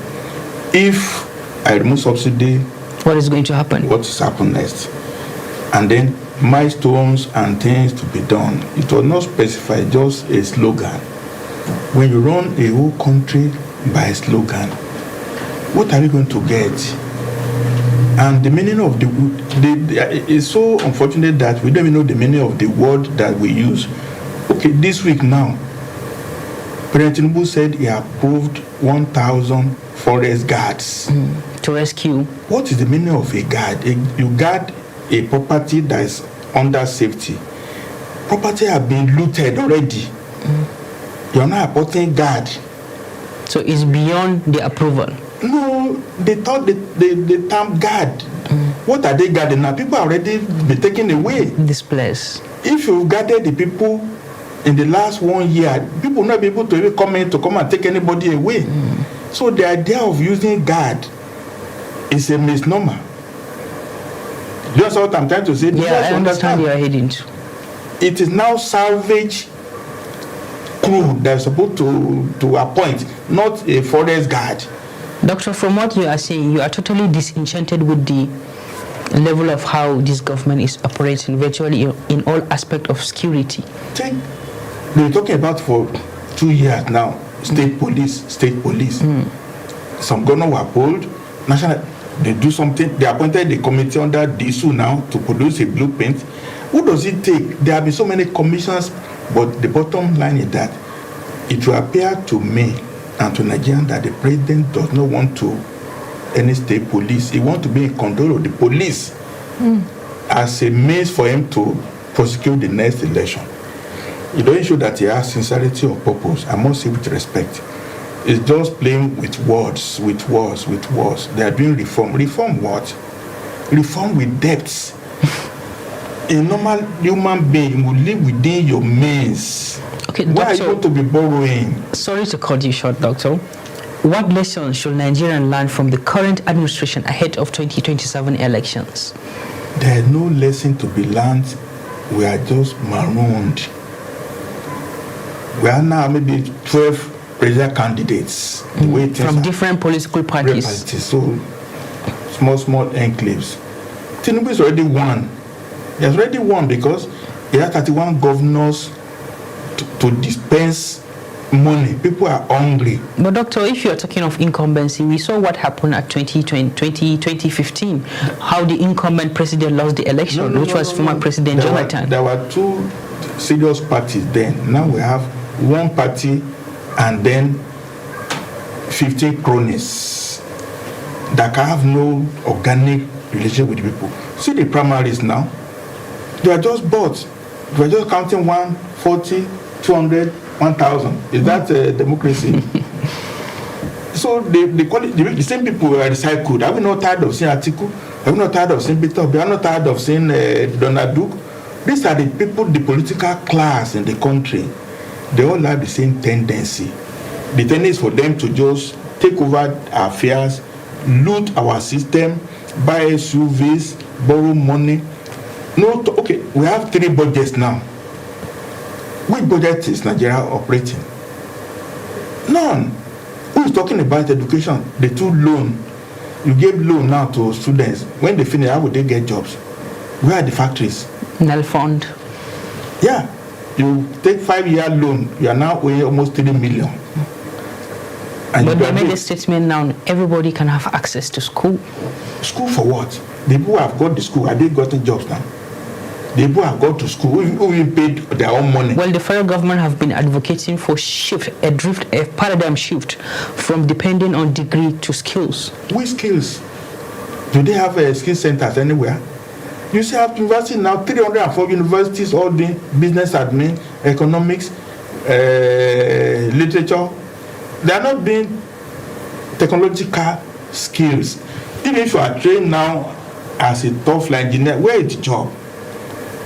if I remove subsidy, what is going to happen? What is happening next? And then milestones and things to be done. It was not specified, just a slogan. When you run a whole country by a slogan, what are we going to get? And the meaning of it's so unfortunate that we don't even know the meaning of the word that we use. Okay, this week now, President Tinubu said he approved 1,000 forest guards. To rescue. What is the meaning of a guard? You guard a property that is under safety. Property have been looted already. You are not appointing guard. So it's beyond the approval? No, they thought the term guard. What are they guarding now? People are already been taken away. Displaced. If you guarded the people in the last 1 year, people will not be able to even come and take anybody away. So the idea of using guard is a misnomer. Do you understand what I'm trying to say? Yeah, I understand you are heading to. It is now salvage crew they're supposed to appoint, not a forest guard. Doctor, from what you are saying, you are totally disenchanted with the level of how this government is operating virtually in all aspects of security. They've been talking about for 2 years now, state police. Some governors were pulled, national, they do something, they appointed the committee under DSU now to produce a blueprint. What does it take? There have been so many commissions, but the bottom line is that it will appear to me and to Nigerians that the president does not want to any state police. He wants to be in control of the police as a means for him to prosecute the next election. It doesn't show that he has sincerity of purpose. I must say with respect. It's just playing with words. They are doing reform. Reform what? Reform with debts. A normal human being will live within your means. Okay, why doctor, are you going to be borrowing? Sorry to cut you short, Doctor. What lessons should Nigerians learn from the current administration ahead of 2027 elections? There is no lesson to be learned. We are just marooned. We are now maybe 12 presidential candidates. From different political parties. So small enclaves. Tinubu is already won. He has already won because he has 31 governors to dispense money. People are hungry. But doctor, if you're talking of incumbency, we saw what happened at 2015, how the incumbent president lost the election, which was former President Jonathan. There were two serious parties then. Now we have one party and then 15 cronies that can have no organic relationship with people. See the primaries now. They are just bots. They are just counting 140, 200, 1,000. Is that democracy? So they call it, the same people were recycled. Are we not tired of seeing Atiku? Are we not tired of seeing Peter? Are we not tired of seeing Donald Duke? These are the people, the political class in the country. They all have the same tendency. The tendency is for them to just take over our affairs, loot our system, buy SUVs, borrow money. Okay, we have 3 budgets now. Which budget is Nigeria operating? None. Who is talking about education? The 2 loan. You gave loan now to students. When they finish, how would they get jobs? Where are the factories? Null fund. Yeah. You take 5-year loan, you are now owing almost 3 million. And but they made a statement now, everybody can have access to school. School for what? The people who have got the school, have they gotten jobs now? The people have gone to school, who even paid their own money. Well, the federal government have been advocating for a paradigm shift from depending on degree to skills. Which skills? Do they have skill centers anywhere? You see, at university now, 304 universities all doing business admin, economics, literature. They are not doing technological skills. Even if you are trained now as a tough line engineer, where is the job?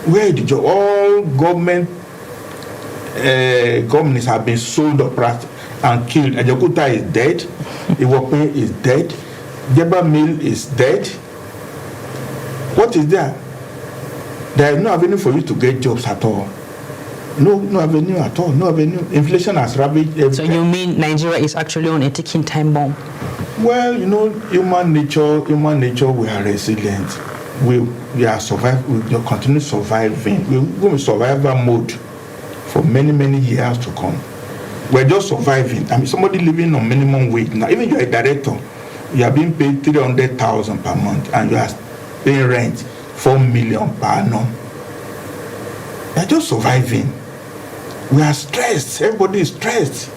Where is the job? All governments have been sold up and killed. Ajakuta is dead. Iwope is dead. Jeba Mill is dead. What is there? There is no avenue for you to get jobs at all. No avenue at all. No avenue. Inflation has ravaged. So you mean Nigeria is actually on a ticking time bomb? Well, human nature, we are resilient. We are surviving. We continue surviving. We're going to survival mode for many years to come. We're just surviving. I mean, somebody living on minimum wage now. Even you're a director, you are being paid 300,000 per month, and you are paying rent 4 million per annum. You're just surviving. We are stressed. Everybody is stressed.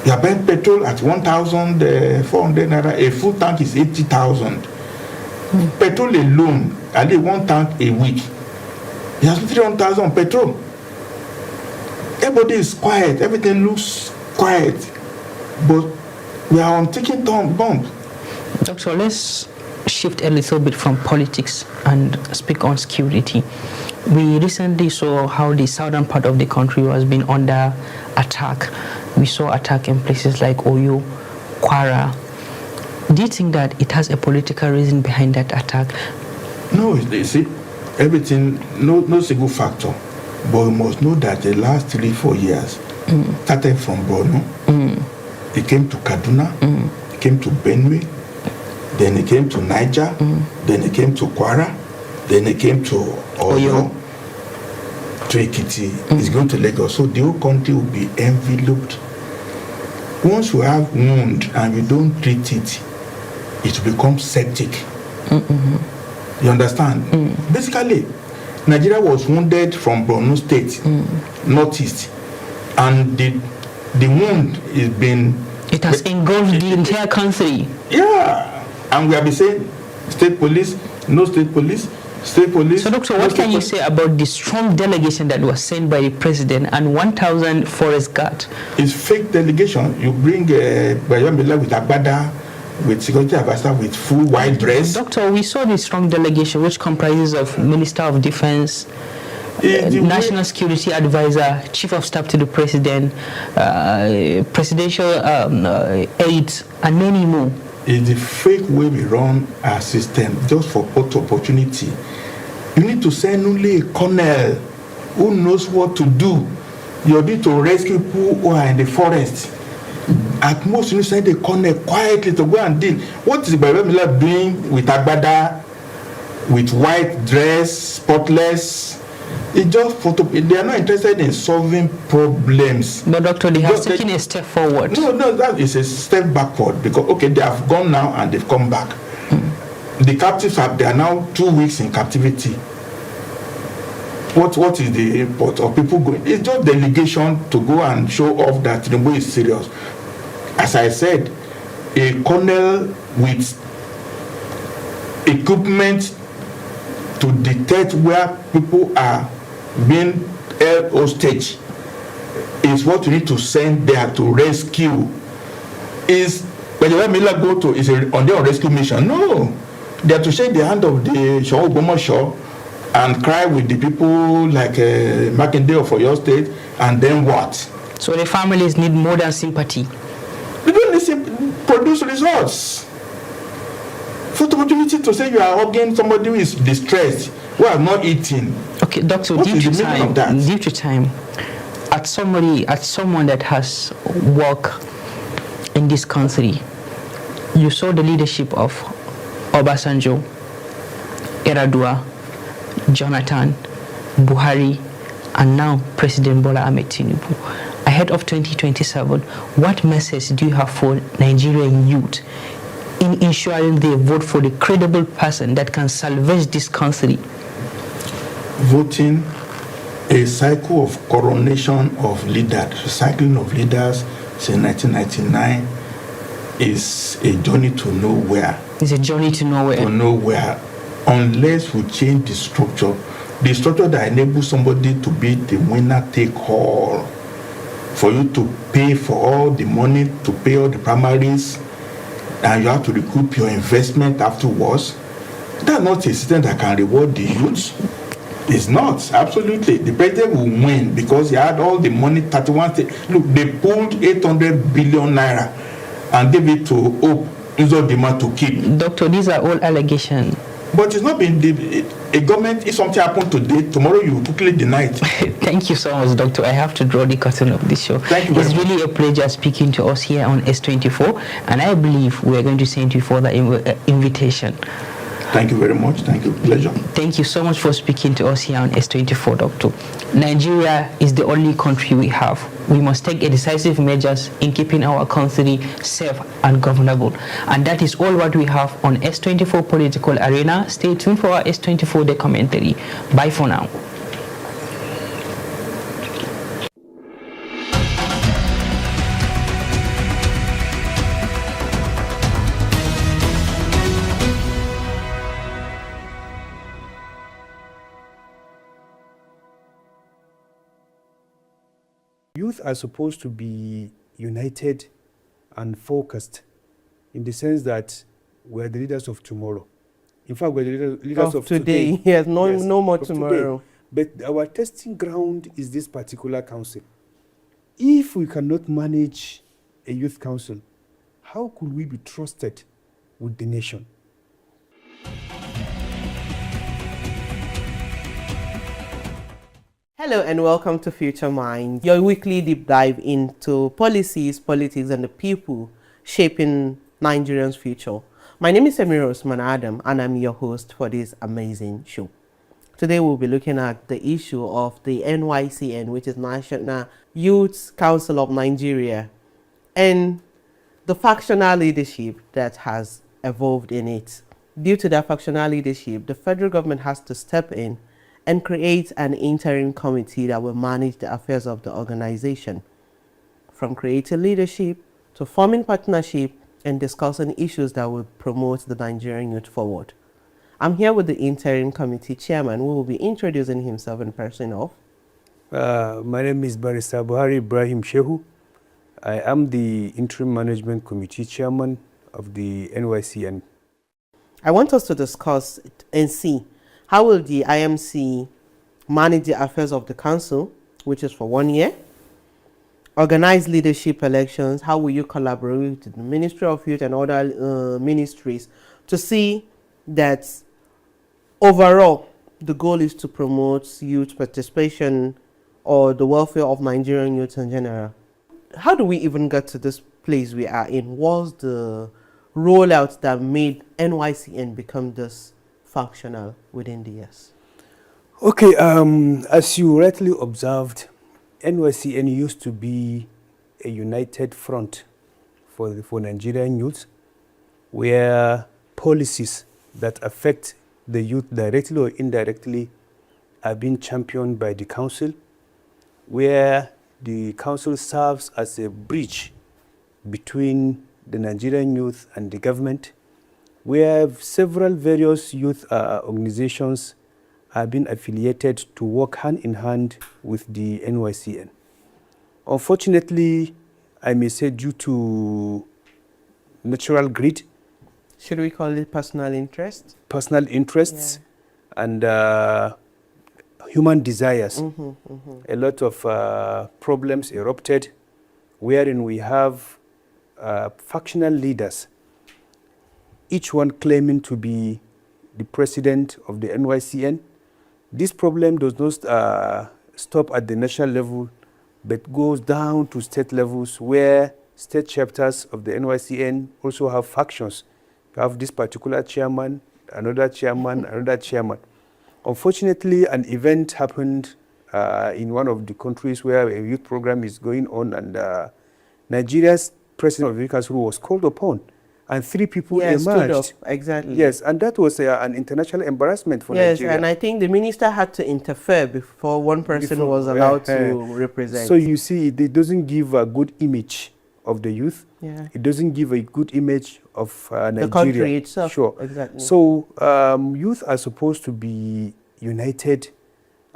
You are buying petrol at 1,400 naira. A full tank is 80,000. Petrol alone, at least 1 tank a week. You have 300,000 petrol. Everybody is quiet. Everything looks quiet. But we are on ticking bomb. Doctor, let's shift a little bit from politics and speak on security. We recently saw how the southern part of the country was being under attack. We saw attack in places like Oyo, Kwara. Do you think that it has a political reason behind that attack? No, you see, everything, no single factor. But we must know that the last 3-4 years started from Borno. It came to Kaduna, it came to Benue, then it came to Niger, then it came to Kwara, then it came to Oyo, to Ekiti, it's going to Lagos. So the whole country will be enveloped. Once you have wound and you don't treat it, it will become septic. You understand? Basically, Nigeria was wounded from Borno State, northeast, and the wound is been... It has engulfed the entire country. Yeah, and we have been saying state police, no state police, state police. So, Doctor, what can you say about the strong delegation that was sent by the president and 1,000 forest guards? It's fake delegation. You bring Bayamila with Agbada, with security advisor with full white dress. Doctor, we saw the strong delegation which comprises of Minister of Defense, National Security Advisor, Chief of Staff to the President, presidential aides, and many more. It's the fake way we run our system, just for opportunity. You need to send only a colonel who knows what to do. You need to rescue people who are in the forest. At most, you send a colonel quietly to go and deal. What is Bayamila doing with Agbada, with white dress, spotless? It's just they are not interested in solving problems. But Doctor, they have taken a step forward. No, that is a step backward because okay, they have gone now and they've come back. The captives they are now 2 weeks in captivity. What is the import of people going? It's just delegation to go and show off that Tinubu is serious. As I said, a colonel with equipment to detect where people are being held hostage is what you need to send there to rescue. Is when the Miller go to is on their rescue mission? No, they are to shake the hand of the Shaw Show and cry with the people like Makinde for your state, and then what? So the families need more than sympathy. They don't need to produce results. For the opportunity to say you are hugging somebody who is distressed, who are not eating. Okay, Doctor, due to time, at someone that has worked in this country, you saw the leadership of Obasanjo, Eradua, Jonathan, Buhari, and now President Bola Ahmed Tinubu. Ahead of 2027, what message do you have for Nigerian youth in ensuring they vote for the credible person that can salvage this country? Voting, a cycle of coronation of leaders, recycling of leaders since 1999 is a journey to nowhere. It's a journey to nowhere. To nowhere, unless we change the structure that enables somebody to be the winner take all, for you to pay for all the money, to pay all the primaries, and you have to recoup your investment afterwards. That's not a system that can reward the youth. It's not, absolutely. The president will win because he had all the money, 31 states. Look, they pulled 800 billion naira and gave it to Hope Uzodinma to keep. Doctor, these are all allegations. But it's not been a government. If something happened today, tomorrow you will quickly deny it. Thank you so much, Doctor. I have to draw the curtain of this show. Thank you. It's really a pleasure speaking to us here on S24, and I believe we are going to send you for the invitation. Thank you very much. Thank you. Pleasure. Thank you so much for speaking to us here on S24, Doctor. Nigeria is the only country we have. We must take decisive measures in keeping our country safe and governable. And that is all what we have on S24 Political Arena. Stay tuned for our S24 documentary. Bye for now. Youth are supposed to be united and focused in the sense that we're the leaders of tomorrow. In fact, we're the leaders of today. Yes, no more tomorrow. But our testing ground is this particular council. If we cannot manage a youth council, how could we be trusted with the nation? Hello and welcome to Future Minds, your weekly deep dive into policies, politics, and the people shaping Nigerians' future. My name is Emir Osman Adam, and I'm your host for this amazing show. Today we'll be looking at the issue of the NYCN, which is National Youth Council of Nigeria, and the factional leadership that has evolved in it. Due to that factional leadership, the federal government has to step in and create an interim committee that will manage the affairs of the organization, from creating leadership to forming partnership and discussing issues that will promote the Nigerian youth forward. I'm here with the interim committee chairman, who will be introducing himself in person of. My name is Barrister Buhari Ibrahim Shehu. I am the interim management committee chairman of the NYCN. I want us to discuss and see how will the IMC manage the affairs of the council, which is for 1 year, organize leadership elections, how will you collaborate with the Ministry of Youth and other ministries to see that overall the goal is to promote youth participation or the welfare of Nigerian youth in general. How do we even get to this place we are in? What's the rollout that made NYCN become this functional within the years? Okay, as you rightly observed, NYCN used to be a united front for Nigerian youth, where policies that affect the youth directly or indirectly are being championed by the council, where the council serves as a bridge between the Nigerian youth and the government, where several various youth organizations have been affiliated to work hand in hand with the NYCN. Unfortunately, I may say due to natural greed. Should we call it personal interest? Personal interests, yeah. And human desires. A lot of problems erupted, wherein we have factional leaders, each one claiming to be the president of the NYCN. This problem does not stop at the national level, but goes down to state levels, where state chapters of the NYCN also have factions. You have this particular chairman, another chairman, another chairman. Unfortunately, an event happened in one of the countries where a youth program is going on, and Nigeria's president of the council was called upon, and 3 people emerged. Stood up. Exactly. Yes, and that was an international embarrassment for Nigeria. Yes, and I think the minister had to interfere before one person was allowed to represent. So you see, it doesn't give a good image of the youth. Yeah. It doesn't give a good image of Nigeria. The country itself. Sure. Exactly. So youth are supposed to be united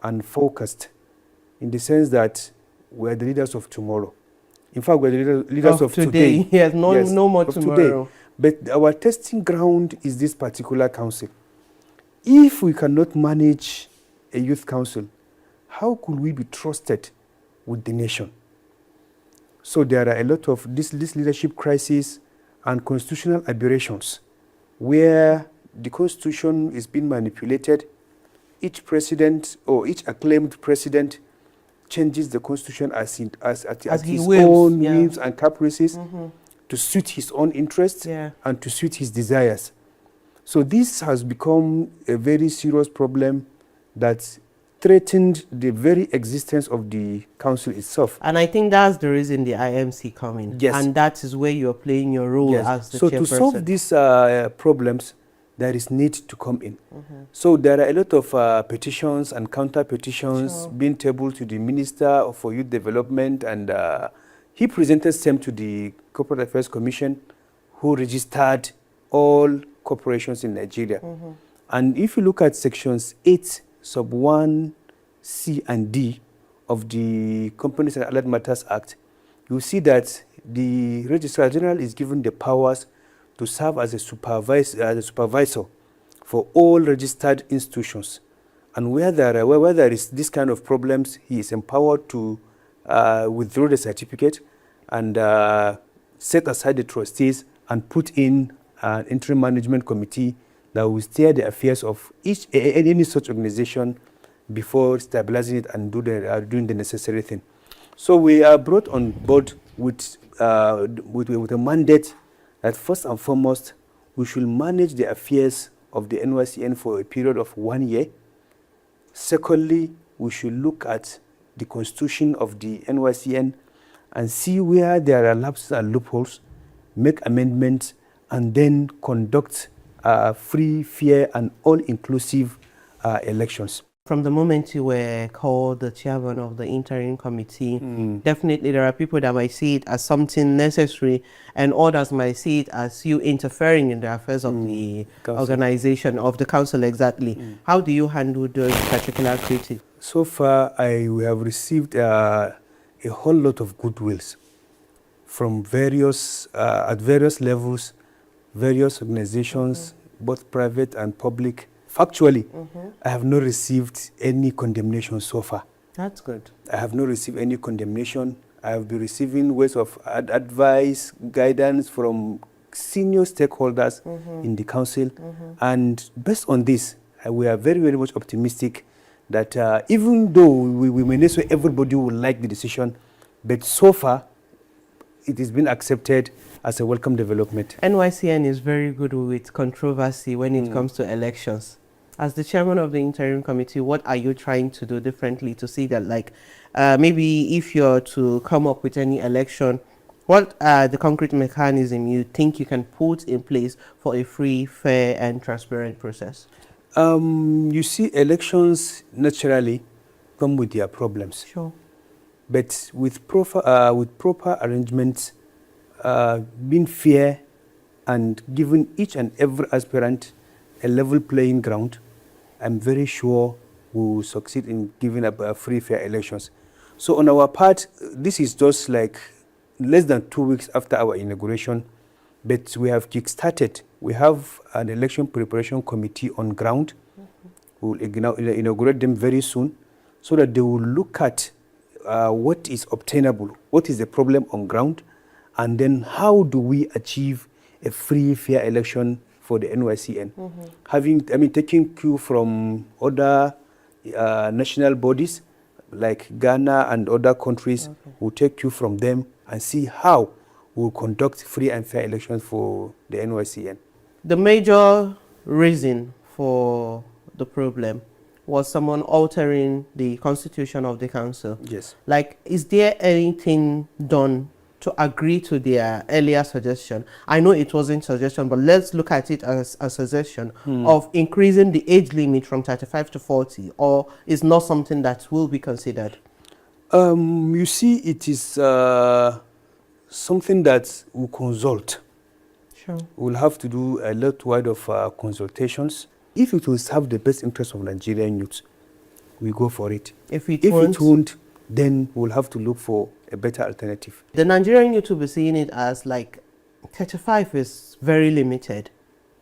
and focused, in the sense that we're the leaders of tomorrow. In fact, we're the leaders of today. Yes, no more tomorrow. Today. But our testing ground is this particular council. If we cannot manage a youth council, how could we be trusted with the nation? So there are a lot of this leadership crisis and constitutional aberrations, where the constitution is being manipulated. Each president or each acclaimed president changes the constitution at his own whims and caprices, to suit his own interests and to suit his desires. So this has become a very serious problem that threatened the very existence of the council itself. And I think that's the reason the IMC come in. Yes. And that is where you're playing your role as the chairperson. So to solve these problems, there is need to come in. So there are a lot of petitions and counter petitions being tabled to the Minister for Youth Development, and he presented them to the Corporate Affairs Commission, who registered all corporations in Nigeria. And if you look at sections 8, sub 1, C and D of the Companies and Allied Matters Act, you see that the Registrar General is given the powers to serve as a supervisor for all registered institutions. And where there is this kind of problems, he is empowered to withdraw the certificate and set aside the trustees and put in an interim management committee that will steer the affairs of any such organization before stabilizing it and doing the necessary thing. So we are brought on board with a mandate that first and foremost, we should manage the affairs of the NYCN for a period of 1 year. Secondly, we should look at the constitution of the NYCN and see where there are lapses and loopholes, make amendments, and then conduct free, fair, and all-inclusive elections. From the moment you were called the chairman of the interim committee, definitely there are people that might see it as something necessary, and others might see it as you interfering in the affairs of the organization, of the council exactly. How do you handle those particular critics? So far, we have received a whole lot of goodwills from at various levels, various organizations, both private and public. Factually, I have not received any condemnation so far. That's good. I have not received any condemnation. I have been receiving words of advice, guidance from senior stakeholders in the council. And based on this, we are very, very much optimistic that even though we may not say everybody will like the decision, but so far, it has been accepted as a welcome development. NYCN is very good with controversy when it comes to elections. As the chairman of the interim committee, what are you trying to do differently to see that, like, maybe if you're to come up with any election, what are the concrete mechanism you think you can put in place for a free, fair, and transparent process? You see, elections naturally come with their problems. Sure. But with proper arrangements, being fair and giving each and every aspirant a level playing ground, I'm very sure we will succeed in giving up free, fair elections. So on our part, this is just like less than 2 weeks after our inauguration, but we have kick-started. We have an election preparation committee on ground. We will inaugurate them very soon so that they will look at what is obtainable, what is the problem on ground, and then how do we achieve a free, fair election for the NYCN. Taking cue from other national bodies like Ghana and other countries, we'll take cue from them and see how we'll conduct free and fair elections for the NYCN. The major reason for the problem was someone altering the constitution of the council. Yes. Like, is there anything done to agree to their earlier suggestion? I know it wasn't suggestion, but let's look at it as a suggestion of increasing the age limit from 35 to 40, or is not something that will be considered? You see, it is something that we'll consult. Sure. We'll have to do a lot wide of consultations. If it will serve the best interest of Nigerian youth, we go for it. If it won't, then we'll have to look for a better alternative. The Nigerian youth will be seeing it as like 35 is very limited,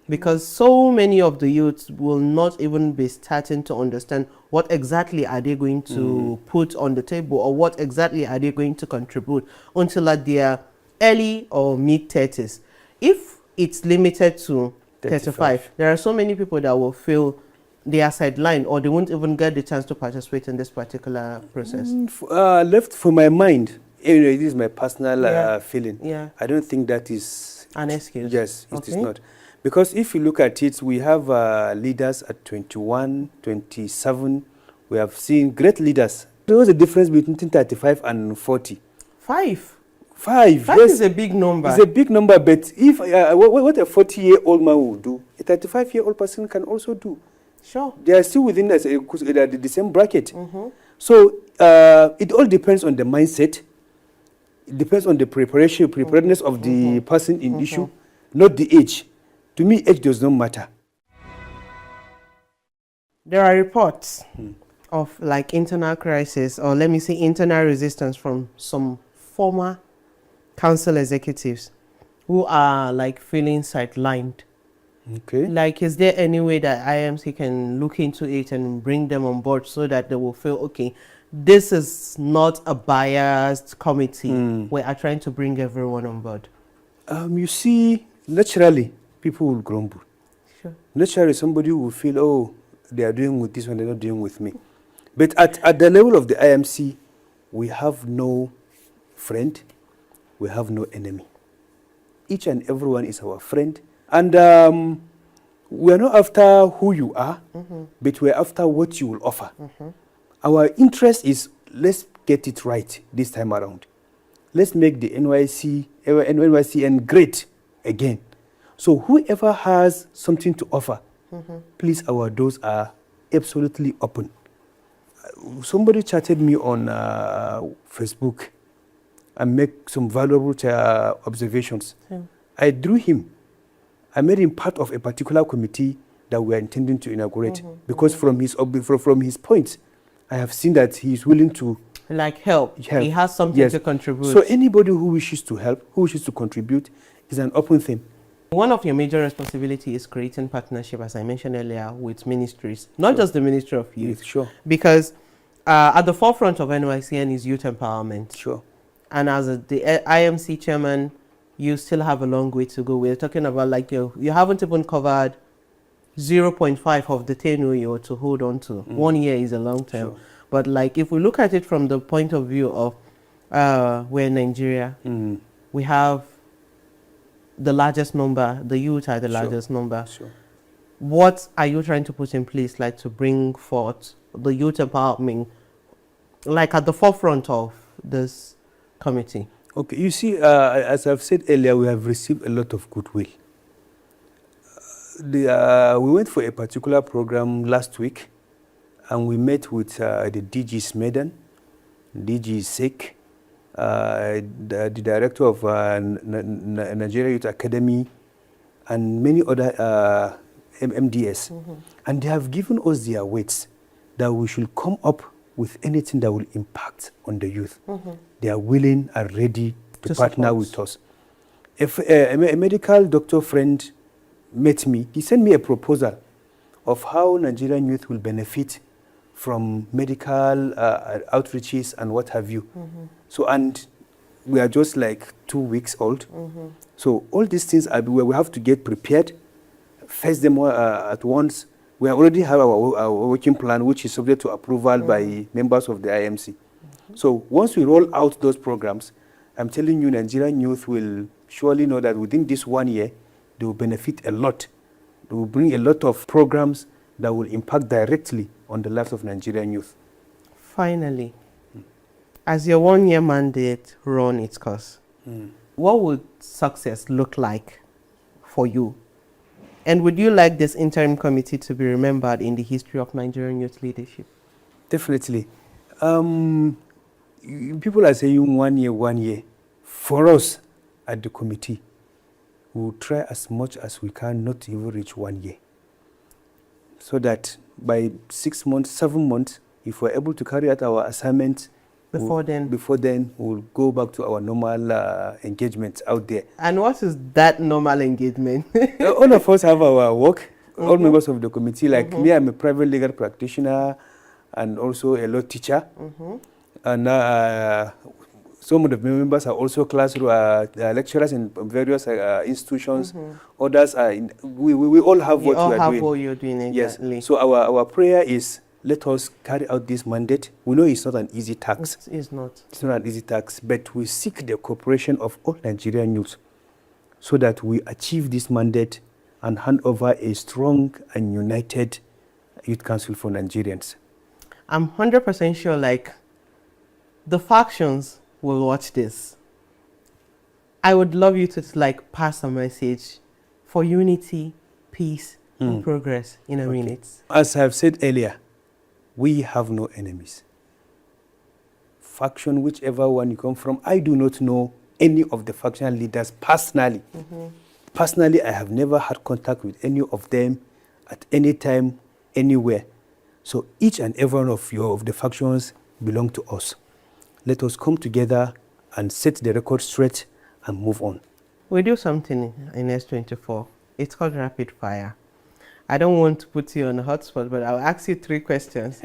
because so many of the youths will not even be starting to understand what exactly are they going to put on the table, or what exactly are they going to contribute until at their early or mid-30s. If it's limited to 35, there are so many people that will feel they are sidelined, or they won't even get the chance to participate in this particular process. Left for my mind, this is my personal feeling. Yeah. I don't think that is an excuse. Yes, it is not. Because if you look at it, we have leaders at 21, 27. We have seen great leaders. There was a difference between 35 and 40. Five Yes. is a big number. It's a big number, but if what a 40-year-old man will do, a 35-year-old person can also do. Sure. They are still within the same bracket. So it all depends on the mindset. It depends on the preparedness of the person in issue, not the age. To me, age does not matter. There are reports of like internal crisis, or let me say internal resistance from some former council executives who are like feeling sidelined. Okay. Like, is there any way that IMC can look into it and bring them on board so that they will feel, okay, this is not a biased committee. We are trying to bring everyone on board? You see, naturally, people will grumble. Sure. Naturally, somebody will feel, oh, they are doing with this one, they're not doing with me. But at the level of the IMC, we have no friend, we have no enemy. Each and everyone is our friend. And we are not after who you are, but we're after what you will offer. Our interest is, let's get it right this time around. Let's make the NYCN great again. So whoever has something to offer, please, our doors are absolutely open. Somebody chatted me on Facebook and make some valuable observations. I drew him. I made him part of a particular committee that we are intending to inaugurate because from his points, I have seen that he is willing to help. He has something to contribute. So anybody who wishes to help, who wishes to contribute, is an open thing. One of your major responsibilities is creating partnership, as I mentioned earlier, with ministries, not just the Ministry of Youth. Sure. Because at the forefront of NYCN is youth empowerment. Sure. And as the IMC chairman, you still have a long way to go. We're talking about you haven't even covered 0.5 of the tenure you're to hold on to. 1 year is a long time. Sure. But if we look at it from the point of view of we're Nigeria, we have the largest number, the youth are the largest number. Sure. What are you trying to put in place to bring forth the youth empowerment at the forefront of this committee? Okay, you see, as I've said earlier, we have received a lot of goodwill. We went for a particular program last week, and we met with the DG Smedan, DG Sek, the director of Nigeria Youth Academy, and many other MDS. And they have given us their weights that we should come up with anything that will impact on the youth. They are willing and ready to partner with us. If a medical doctor friend met me, he sent me a proposal of how Nigerian youth will benefit from medical outreaches and what have you. So, and we are just 2 weeks old. So all these things are where we have to get prepared, face them at once. We already have our working plan, which is subject to approval by members of the IMC. So once we roll out those programs, I'm telling you, Nigerian youth will surely know that within this 1 year, they will benefit a lot. They will bring a lot of programs that will impact directly on the lives of Nigerian youth. Finally, as your 1 year mandate run its course, what would success look like for you? And would you like this interim committee to be remembered in the history of Nigerian youth leadership? Definitely. People are saying 1 year, 1 year. For us at the committee, we will try as much as we can not to even reach 1 year. So that by 6 months, 7 months, if we're able to carry out our assignments, before then, we'll go back to our normal engagements out there. And what is that normal engagement? All of us have our work, all members of the committee. Me, I'm a private legal practitioner and also a law teacher. And some of the members are also classroom lecturers in various institutions. Others are we all have what we are doing. What you're doing, exactly. Yes. So our prayer is, let us carry out this mandate. We know it's not an easy task. It's not. It's not an easy task, but we seek the cooperation of all Nigerian youth so that we achieve this mandate and hand over a strong and united youth council for Nigerians. I'm 100% sure the factions will watch this. I would love you to pass a message for unity, peace, and progress in a minute. As I have said earlier, we have no enemies. Faction, whichever one you come from, I do not know any of the factional leaders personally. Personally, I have never had contact with any of them at any time, anywhere. So each and every one of the factions belong to us. Let us come together and set the record straight and move on. We do something in S24. It's called rapid fire. I don't want to put you on the hot spot, but I'll ask you 3 questions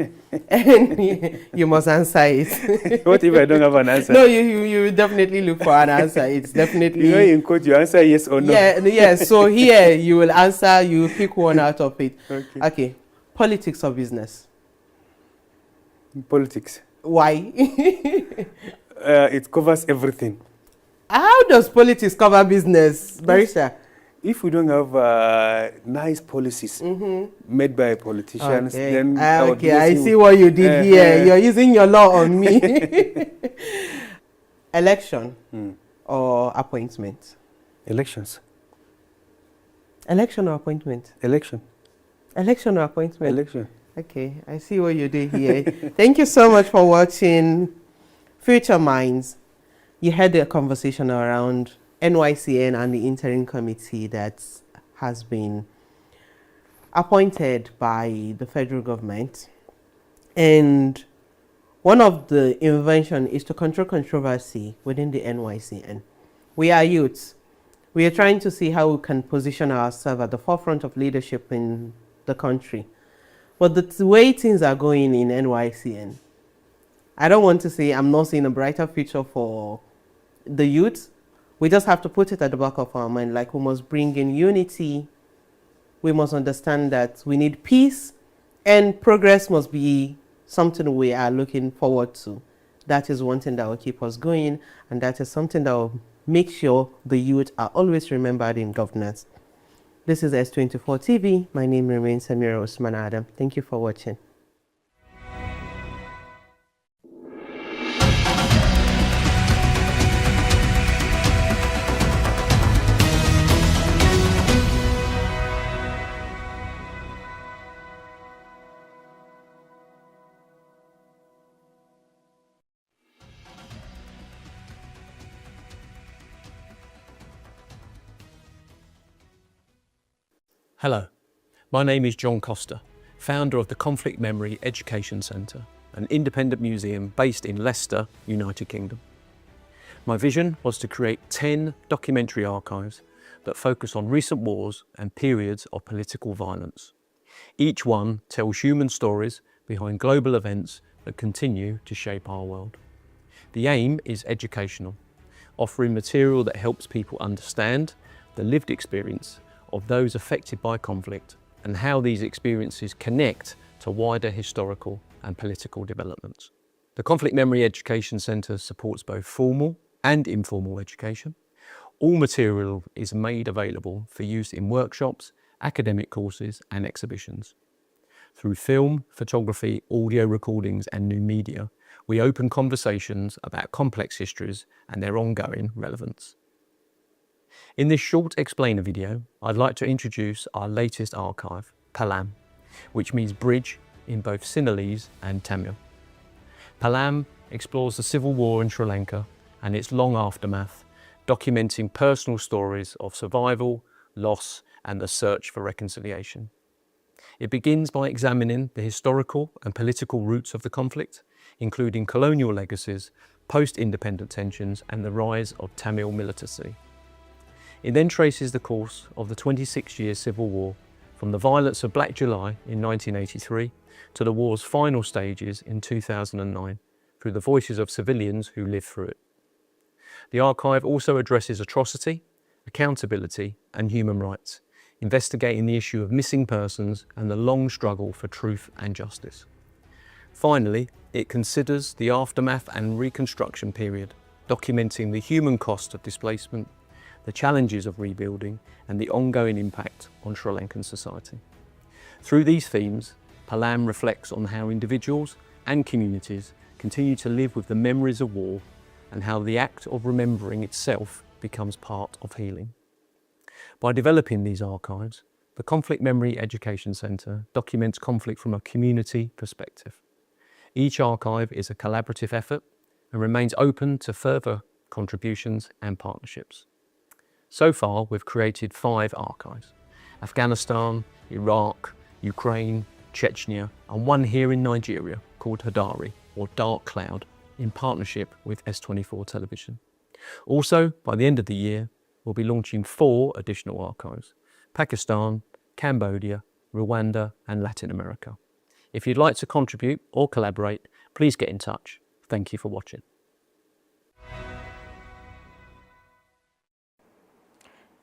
and you must answer it. What if I don't have an answer? No, you definitely look for an answer. It's definitely... in court, you answer yes or no. Yeah, so here you will answer, you pick one out of it. Okay. Politics or business? Politics. Why? It covers everything. How does politics cover business, Barrister? If we don't have nice policies made by politicians, Okay. then Okay, I see what you did here. You're using your law on me. Election or appointment? Elections. Election or appointment? Election. Election or appointment? Election. Okay, I see what you did here. Thank you so much for watching Future Minds. You had a conversation around NYCN and the interim committee that has been appointed by the federal government. And one of the invention is to control controversy within the NYCN. We are youths. We are trying to see how we can position ourselves at the forefront of leadership in the country. But the way things are going in NYCN, I don't want to say I'm not seeing a brighter future for the youth. We just have to put it at the back of our mind, like we must bring in unity. We must understand that we need peace, and progress must be something we are looking forward to. That is one thing that will keep us going, and that is something that will make sure the youth are always remembered in governance. This is S24 TV. My name remains Samira Osman Adam. Thank you for watching. Hello, my name is John Costa, founder of the Conflict Memory Education Centre, an independent museum based in Leicester, United Kingdom. My vision was to create 10 documentary archives that focus on recent wars and periods of political violence. Each one tells human stories behind global events that continue to shape our world. The aim is educational, offering material that helps people understand the lived experience of those affected by conflict and how these experiences connect to wider historical and political developments. The Conflict Memory Education Centre supports both formal and informal education. All material is made available for use in workshops, academic courses and exhibitions. Through film, photography, audio recordings and new media, we open conversations about complex histories and their ongoing relevance. In this short explainer video, I'd like to introduce our latest archive, Palam, which means bridge in both Sinhalese and Tamil. Palam explores the civil war in Sri Lanka and its long aftermath, documenting personal stories of survival, loss, and the search for reconciliation. It begins by examining the historical and political roots of the conflict, including colonial legacies, post-independent tensions, and the rise of Tamil militancy. It then traces the course of the 26-year civil war, from the violence of Black July in 1983 to the war's final stages in 2009, through the voices of civilians who lived through it. The archive also addresses atrocity, accountability, and human rights, investigating the issue of missing persons and the long struggle for truth and justice. Finally, it considers the aftermath and reconstruction period, documenting the human cost of displacement, the challenges of rebuilding, and the ongoing impact on Sri Lankan society. Through these themes, Palam reflects on how individuals and communities continue to live with the memories of war and how the act of remembering itself becomes part of healing. By developing these archives, the Conflict Memory Education Centre documents conflict from a community perspective. Each archive is a collaborative effort and remains open to further contributions and partnerships. So far, we've created 5 archives: Afghanistan, Iraq, Ukraine, Chechnya, and one here in Nigeria called Hadari, or Dark Cloud, in partnership with S24 Television. Also, by the end of the year, we'll be launching 4 additional archives: Pakistan, Cambodia, Rwanda, and Latin America. If you'd like to contribute or collaborate, please get in touch. Thank you for watching.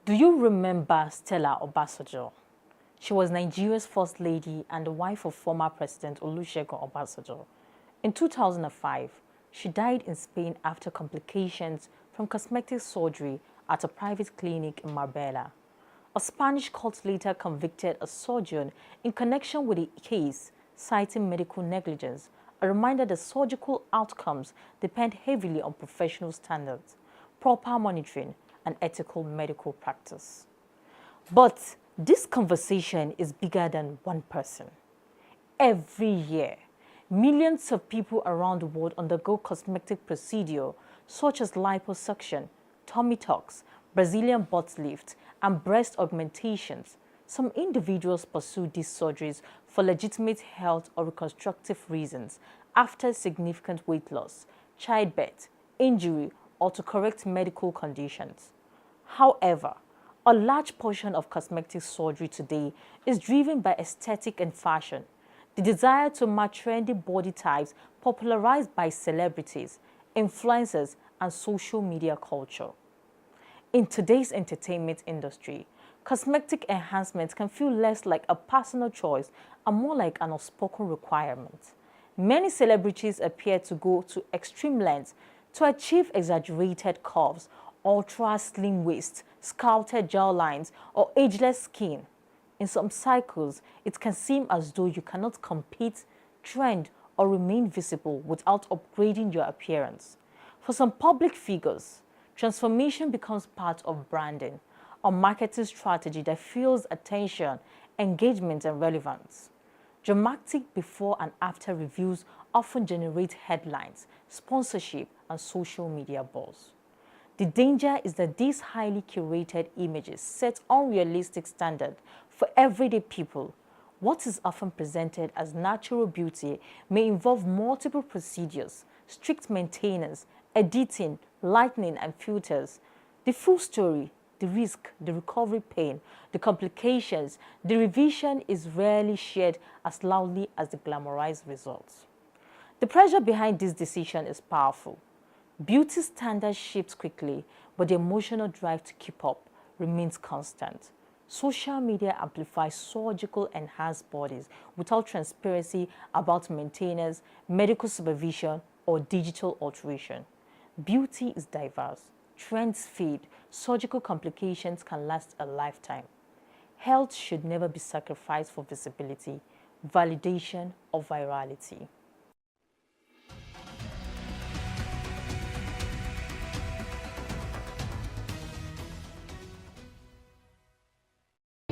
Do you remember Stella Obasanjo? She was Nigeria's first lady and the wife of former President Olusegun Obasanjo. In 2005, she died in Spain after complications from cosmetic surgery at a private clinic in Marbella. A Spanish court later convicted a surgeon in connection with the case, citing medical negligence, a reminder that surgical outcomes depend heavily on professional standards, proper monitoring, and ethical medical practice. But this conversation is bigger than one person. Every year, millions of people around the world undergo cosmetic procedures such as liposuction, tummy tucks, Brazilian butt lift, and breast augmentations. Some individuals pursue these surgeries for legitimate health or reconstructive reasons after significant weight loss, childbirth, injury, or to correct medical conditions. However, a large portion of cosmetic surgery today is driven by aesthetic and fashion, the desire to match trendy body types popularized by celebrities, influencers, and social media culture. In today's entertainment industry, cosmetic enhancements can feel less like a personal choice and more like an unspoken requirement. Many celebrities appear to go to extreme lengths to achieve exaggerated curves, ultra slim waist, sculpted jawlines, or ageless skin. In some cycles, it can seem as though you cannot compete, trend, or remain visible without upgrading your appearance. For some public figures, transformation becomes part of branding, a marketing strategy that fuels attention, engagement, and relevance. Dramatic before and after reviews often generate headlines, sponsorship, and social media buzz. The danger is that these highly curated images set unrealistic standards for everyday people. What is often presented as natural beauty may involve multiple procedures, strict maintenance, editing, lightning, and filters. The full story, the risk, the recovery pain, the complications, the revision is rarely shared as loudly as the glamorized results. The pressure behind this decision is powerful. Beauty standards shift quickly, but the emotional drive to keep up remains constant. Social media amplifies surgical enhanced bodies without transparency about maintenance, medical supervision, or digital alteration. Beauty is diverse. Trends fade. Surgical complications can last a lifetime. Health should never be sacrificed for visibility, validation, or virality.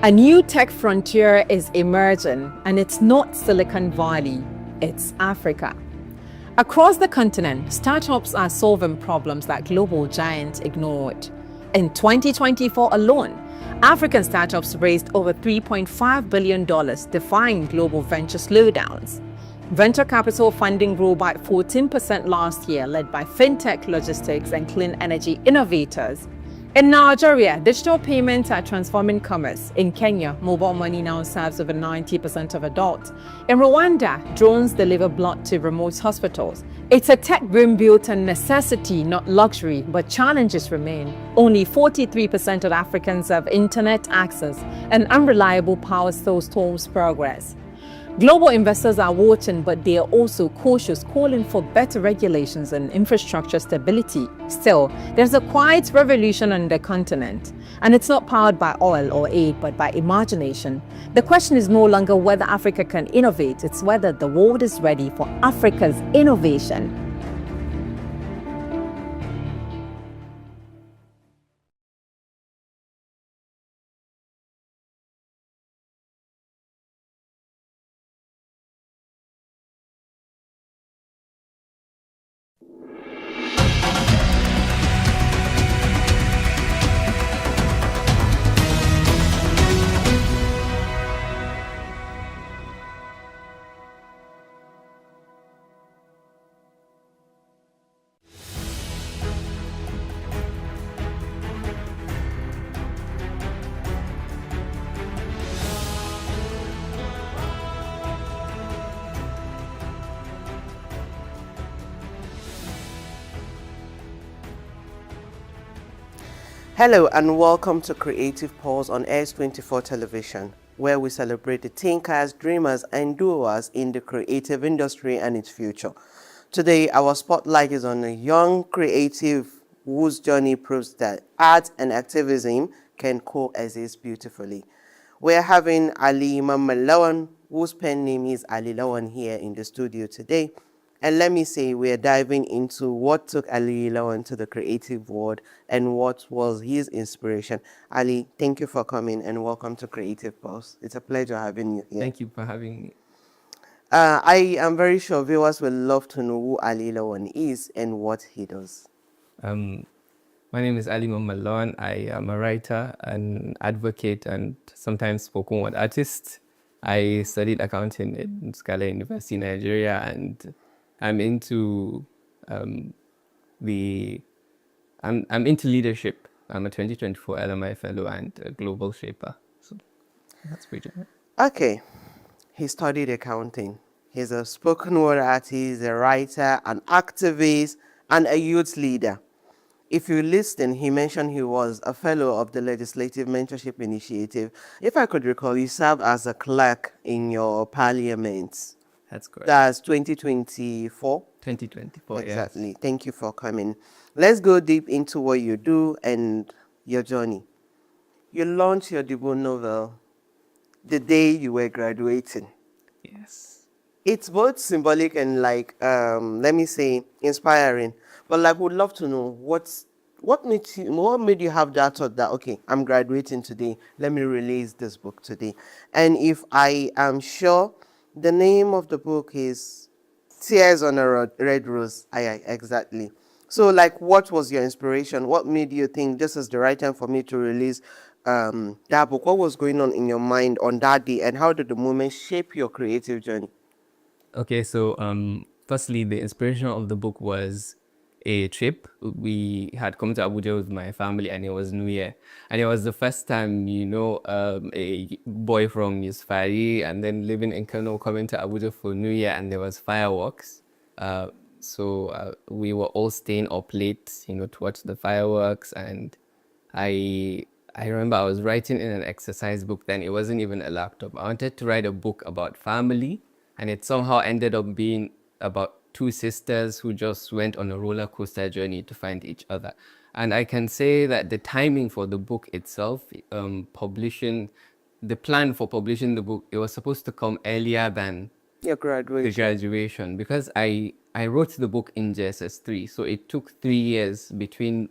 A new tech frontier is emerging, and it's not Silicon Valley, it's Africa. Across the continent, startups are solving problems that global giants ignored. In 2024 alone, African startups raised over $3.5 billion, defying global venture slowdowns. Venture capital funding grew by 14% last year, led by fintech, logistics, and clean energy innovators. In Nigeria, digital payments are transforming commerce. In Kenya, mobile money now serves over 90% of adults. In Rwanda, drones deliver blood to remote hospitals. It's a tech boom built on necessity, not luxury, but challenges remain. Only 43% of Africans have internet access, and unreliable power still stalls progress. Global investors are watching, but they are also cautious, calling for better regulations and infrastructure stability. Still, there's a quiet revolution on the continent, and it's not powered by oil or aid, but by imagination. The question is no longer whether Africa can innovate, it's whether the world is ready for Africa's innovation. Hello and welcome to Creative Pulse on S24 Television. where we celebrate the thinkers, dreamers, and doers in the creative industry and its future. Today, our spotlight is on a young creative whose journey proves that art and activism can coexist beautifully. We're having Ali Mamalawan, whose pen name is Ali Lawan, here in the studio today. And let me say, we're diving into what took Ali Lawan to the creative world and what was his inspiration. Ali, thank you for coming and welcome to Creative Pulse. It's a pleasure having you here. Thank you for having me. I am very sure viewers will love to know who Ali Lawan is and what he does. My name is Ali Mamalon. I am a writer, an advocate, and sometimes spoken word artist. I studied accounting at Scala University, Nigeria, and I'm into I'm into leadership. I'm a 2024 LMI fellow and a global shaper. So that's pretty much. Okay, he studied accounting. He's a spoken word artist, a writer, an activist, and a youth leader. If you listen, he mentioned he was a fellow of the Legislative Mentorship Initiative. If I could recall, he served as a clerk in your parliament. That's correct. That's 2024? 2024, exactly. Yes. Thank you for coming. Let's go deep into what you do and your journey. You launched your debut novel the day you were graduating. Yes. It's both symbolic and let me say, inspiring. But would love to know what made you have that thought that, okay, I'm graduating today, let me release this book today. And if I am sure, the name of the book is Tears on a Red Rose. Aye, exactly. So what was your inspiration? What made you think this is the right time for me to release that book? What was going on in your mind on that day, and how did the moment shape your creative journey? Okay, so firstly, the inspiration of the book was a trip. We had come to Abuja with my family, and it was New Year, and it was the first time, a boy from Yusufari and then living in Kano coming to Abuja for New Year, and there was fireworks. So we were all staying up late, to watch the fireworks, and I remember I was writing in an exercise book then. It wasn't even a laptop. I wanted to write a book about family, and it somehow ended up being about two sisters who just went on a roller coaster journey to find each other. And I can say that the timing for the book itself, the plan for publishing the book, it was supposed to come earlier than your the graduation, because I wrote the book in JSS3, so it took 3 years between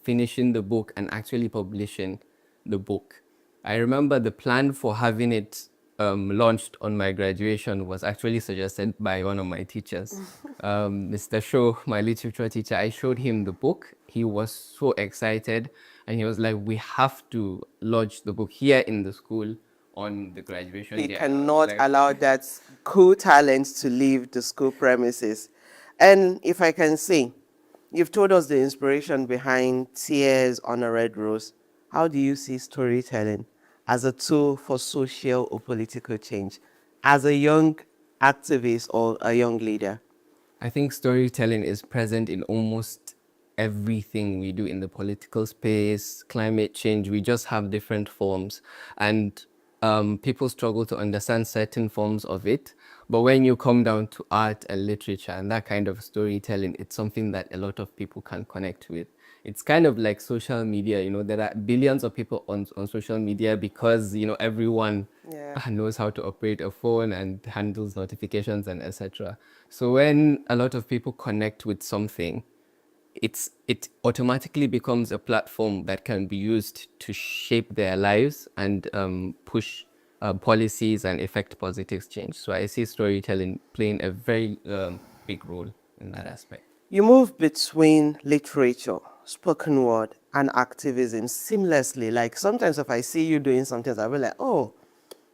finishing the book and actually publishing the book. I remember the plan for having it launched on my graduation was actually suggested by one of my teachers, Mr. Shaw, my literature teacher. I showed him the book. He was so excited, and he was like, we have to launch the book here in the school on the graduation day. He cannot allow that cool talent to leave the school premises. And if I can say, you've told us the inspiration behind Tears on a Red Rose. How do you see storytelling as a tool for social or political change, as a young activist or a young leader? I think storytelling is present in almost everything we do in the political space, climate change. We just have different forms, and people struggle to understand certain forms of it. But when you come down to art and literature and that kind of storytelling, it's something that a lot of people can connect with. It's kind of like social media, there are billions of people on social media because, everyone knows how to operate a phone and handles notifications and etc. So when a lot of people connect with something, it automatically becomes a platform that can be used to shape their lives and push policies and effect positive change. So I see storytelling playing a very big role in that aspect. You move between literature, spoken word, and activism seamlessly. Like sometimes if I see you doing something, I'll be like, oh,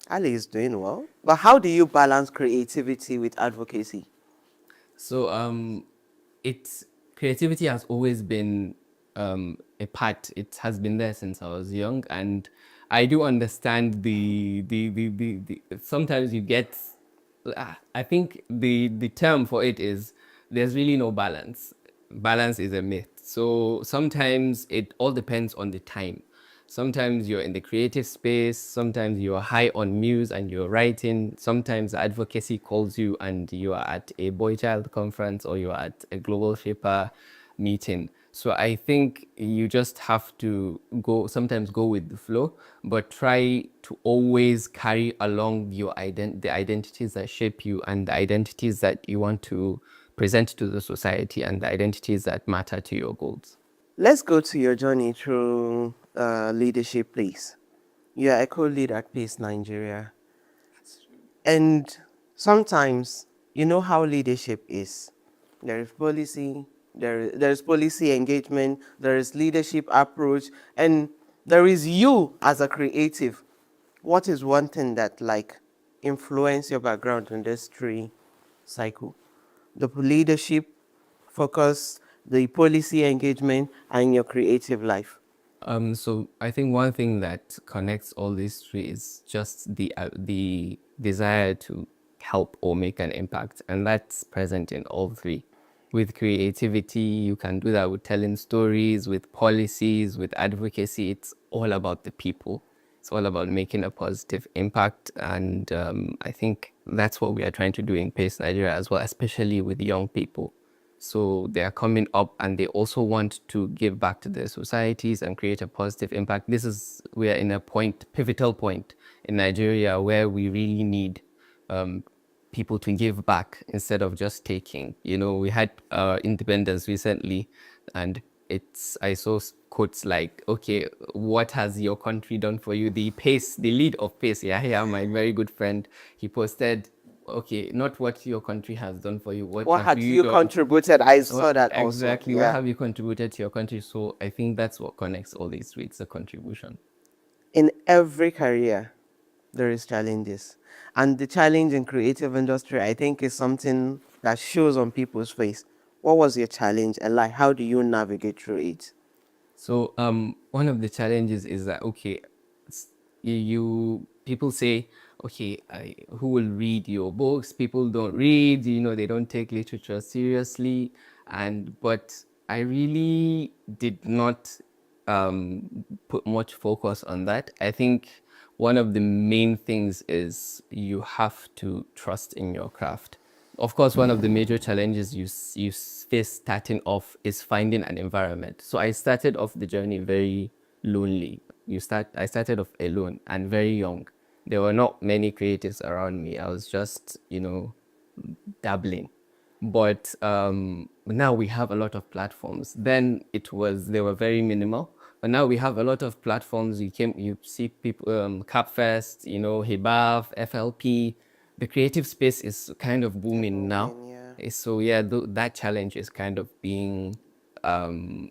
Ali is doing well. But how do you balance creativity with advocacy? So creativity has always been a part. It has been there since I was young, and I do understand the sometimes you get, I think the term for it is there's really no balance. Balance is a myth. So sometimes it all depends on the time. Sometimes you're in the creative space, sometimes you're high on muse and you're writing, sometimes advocacy calls you and you are at a boy child conference or you're at a global shaper meeting. So I think you just have to sometimes go with the flow, but try to always carry along your the identities that shape you and the identities that you want to present to the society and the identities that matter to your goals. Let's go to your journey through leadership, please. You are a co-lead at Pace Nigeria. And sometimes, you know how leadership is. There is policy, there's policy engagement, there is leadership approach, and there is you as a creative. What is one thing that influence your background in this three cycle? The leadership, focus, the policy engagement, and your creative life. So I think one thing that connects all these three is just the desire to help or make an impact, and that's present in all three. With creativity, you can do that with telling stories, with policies, with advocacy. It's all about the people. It's all about making a positive impact, and I think that's what we are trying to do in Pace Nigeria as well, especially with young people. So they are coming up and they also want to give back to their societies and create a positive impact. We are in a pivotal point in Nigeria where we really need people to give back instead of just taking. We had independence recently, and I saw quotes like, okay, what has your country done for you? The lead of Pace, yeah, my very good friend, he posted, okay, not what your country has done for you. What have you contributed? I saw that also. Exactly. Yeah. What have you contributed to your country? So I think that's what connects all these three. It's a contribution. In every career, there is challenges. And the challenge in creative industry, I think, is something that shows on people's face. What was your challenge and how do you navigate through it? So one of the challenges is that, okay, people say, okay, who will read your books? People don't read, they don't take literature seriously. But I really did not put much focus on that. I think one of the main things is you have to trust in your craft. Of course, one of the major challenges you face starting off is finding an environment. So I started off the journey very lonely. I started off alone and very young. There were not many creatives around me. I was just, dabbling. But now we have a lot of platforms. Then they were very minimal. But now we have a lot of platforms. You see people, CapFest, Hibaf, FLP. The creative space is kind of booming now. Yeah. So yeah, that challenge is kind of being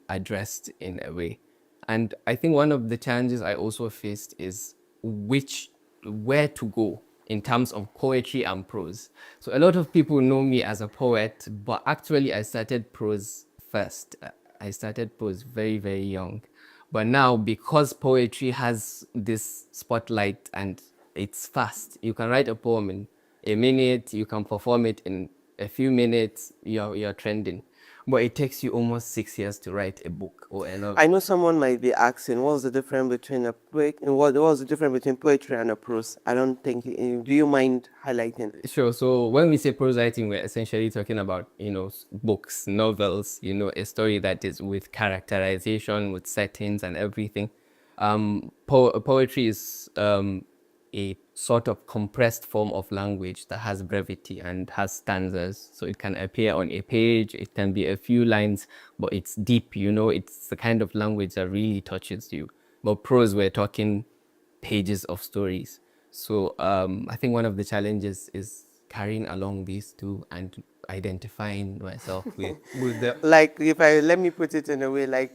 addressed in a way. And I think one of the challenges I also faced is where to go in terms of poetry and prose. So a lot of people know me as a poet, but actually I started prose first. I started prose very, very young. But now, because poetry has this spotlight and it's fast, you can write a poem in a minute, you can perform it in a few minutes, you're trending. But it takes you almost 6 years to write a book or a novel. I know someone might be asking, what's the difference between what's the difference between poetry and a prose? I don't think. Do you mind highlighting? Sure. So when we say prose writing, we're essentially talking about books, novels, a story that is with characterization, with settings and everything. Poetry is a sort of compressed form of language that has brevity and has stanzas. So it can appear on a page, it can be a few lines, but it's deep, it's the kind of language that really touches you. But prose, we're talking pages of stories. So I think one of the challenges is carrying along these two and identifying myself with them. Let me put it in a way,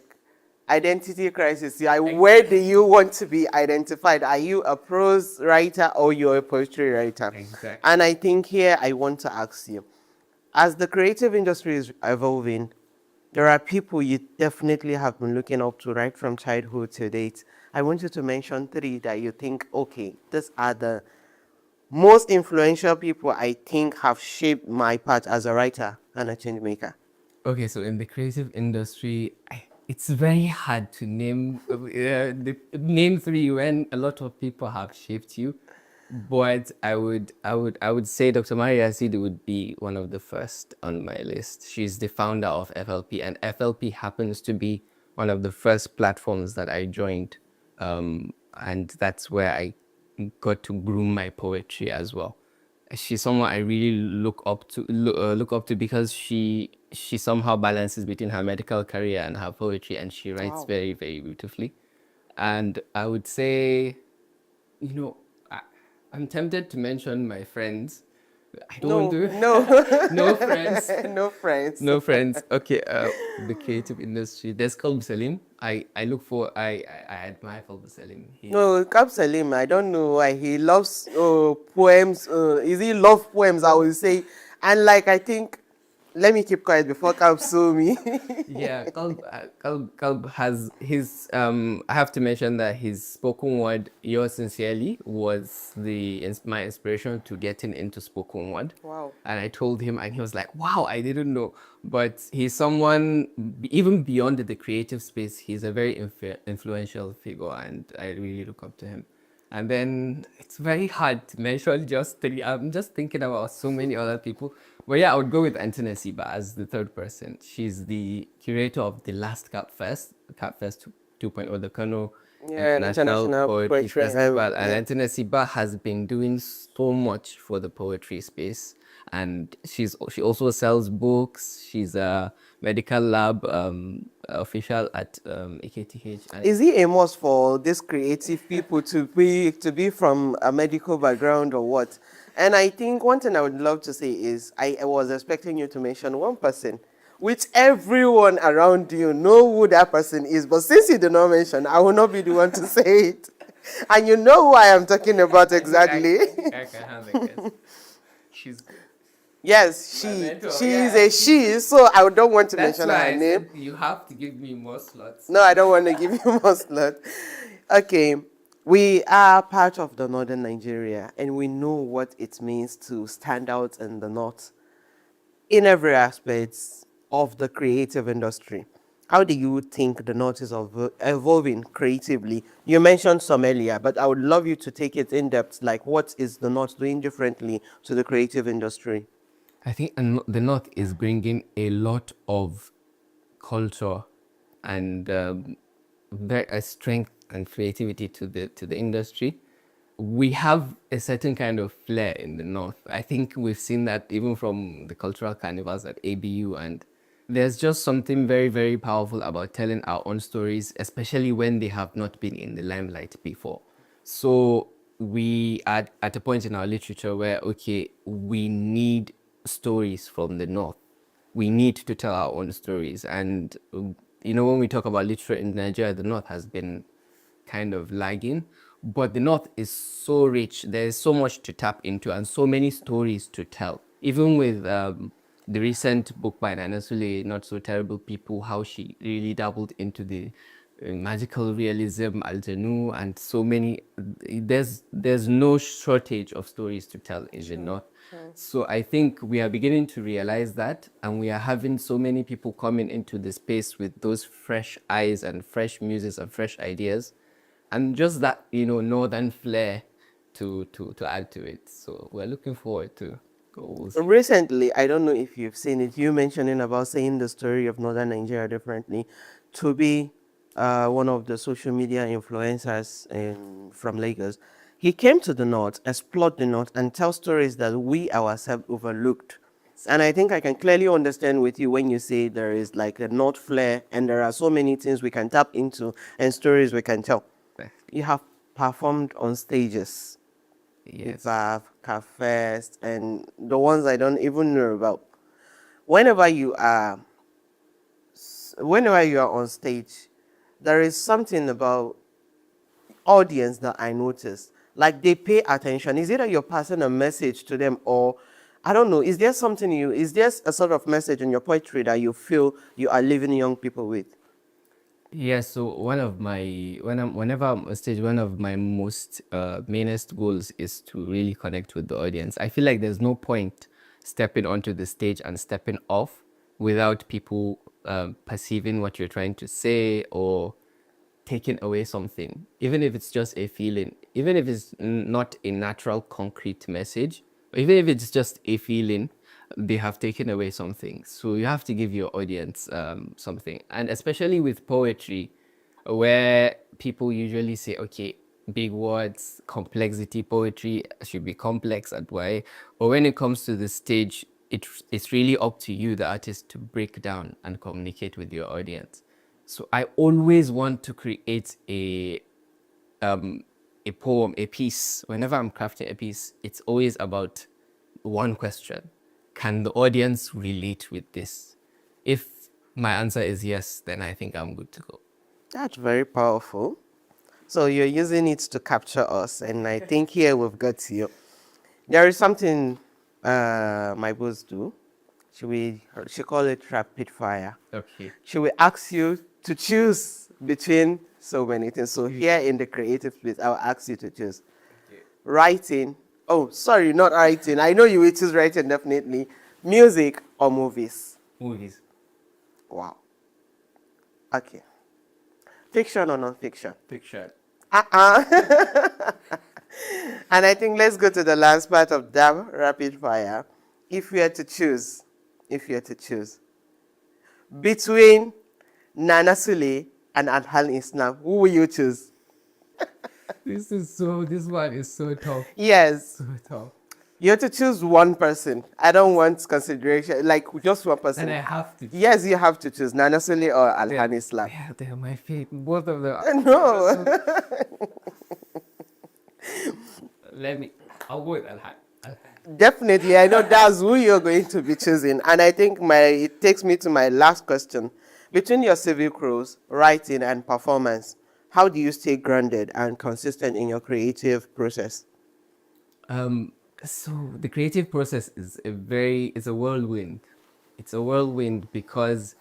identity crisis. Where do you want to be identified? Are you a prose writer or you're a poetry writer? Exactly. And I think here I want to ask you, as the creative industry is evolving, there are people you definitely have been looking up to right from childhood to date. I want you to mention 3 that you think, okay, these are the most influential people I think have shaped my path as a writer and a change maker. Okay, so in the creative industry, It's very hard to name three when a lot of people have shaped you. But I would say Dr. Maria Yazidi would be one of the first on my list. She's the founder of FLP, and FLP happens to be one of the first platforms that I joined. And that's where I got to groom my poetry as well. She's someone I really look up to because she somehow balances between her medical career and her poetry, and she writes Wow. very, very beautifully. And I would say, you know, I'm tempted to mention my friends. I don't want to. No friends. No friends. No friends. Okay. The creative industry. There's Kalb Salim. I admire Kalb Salim. No, Kab Salim, I don't know why. He loves poems. Is he love poems, I would say. And like, I think, let me keep quiet before Kab sue me. Yeah, Kalb has his, I have to mention that his spoken word, Yours Sincerely, was my inspiration to getting into spoken word. Wow. And I told him, and he was like, wow, I didn't know. But he's someone, even beyond the creative space, he's a very influential figure, and I really look up to him. And then it's very hard to mention just three. I'm just thinking about so many other people. But yeah, I would go with Antina Siba as the third person. She's the curator of the last Cap Fest 2.0, the Kano International Poetry Festival. And Antina Siba has been doing so much for the poetry space. And she also sells books. She's a medical lab official at AKTH. Is it a must for these creative people to be from a medical background or what? And I think one thing I would love to say is I was expecting you to mention one person, which everyone around you know who that person is. But since you did not mention, I will not be the one to say it. And you know who I am talking about exactly. I can have a guess. She's good. Yes, she's a she, so I don't want to mention her name. You have to give me more slots. No, I don't want to give you more slots. Okay, we are part of the northern Nigeria, and we know what it means to stand out in the north in every aspect of the creative industry. How do you think the north is evolving creatively? You mentioned some earlier, but I would love you to take it in depth, like what is the north doing differently to the creative industry? I think the North is bringing a lot of culture and a strength and creativity to the industry. We have a certain kind of flair in the North. I think we've seen that even from the cultural carnivals at ABU, and there's just something very, very powerful about telling our own stories, especially when they have not been in the limelight before. So we are at a point in our literature where, okay, we need stories from the North. We need to tell our own stories. And, when we talk about literature in Nigeria, the North has been kind of lagging. But the North is so rich. There's so much to tap into and so many stories to tell. Even with the recent book by Nana Sule, Not So Terrible People, how she really dabbled into the magical realism, Aljanu, and so many. There's no shortage of stories to tell in the North. So I think we are beginning to realize that, and we are having so many people coming into the space with those fresh eyes and fresh muses and fresh ideas, and just that northern flair to add to it. So we're looking forward to goals. Recently, I don't know if you've seen it, you mentioning about saying the story of northern Nigeria differently. To be one of the social media influencers from Lagos, he came to the north, explored the north, and tell stories that we ourselves overlooked. And I think I can clearly understand with you when you say there is like a north flair, and there are so many things we can tap into and stories we can tell. You have performed on stages. Yes. Cafes, and the ones I don't even know about. Whenever you are on stage, there is something about audience that I notice. Like they pay attention. Is it that you're passing a message to them, or I don't know, is there a sort of message in your poetry that you feel you are leaving young people with? Yeah, so whenever I'm on stage, one of my most mainest goals is to really connect with the audience. I feel like there's no point stepping onto the stage and stepping off without people perceiving what you're trying to say or taking away something, even if it's just a feeling, even if it's not a natural concrete message, or even if it's just a feeling, they have taken away something. So you have to give your audience something. And especially with poetry, where people usually say, okay, big words, complexity, poetry should be complex and why. But when it comes to the stage, it's really up to you, the artist, to break down and communicate with your audience. So I always want to create a poem, a piece. Whenever I'm crafting a piece, it's always about one question. Can the audience relate with this? If my answer is yes, then I think I'm good to go. That's very powerful. So you're using it to capture us, and I think here we've got you. There is something my boss do. She call it rapid fire. Okay. She will ask you to choose between so many things. So here in the creative space, I'll ask you to choose. Writing. Oh, sorry, not writing. I know you will choose writing, definitely. Music or movies? Movies. Wow. Okay. Fiction or non-fiction? Fiction. And I think let's go to the last part of that rapid fire. If you had to choose between Nana Sule and Alhan Islam, who will you choose? This one is so tough. Yes. So tough. You have to choose one person. I don't want consideration, like just one person. And I have to. Yes, you have to choose Nana Sule or Alhan Islam. Yeah, they're my favorite. Both of them. No. I'll go with Alhan. Definitely, I know that's who you're going to be choosing. And I think it takes me to my last question. Between your civic roles, writing, and performance, how do you stay grounded and consistent in your creative process? So the creative process is it's a whirlwind. It's a whirlwind because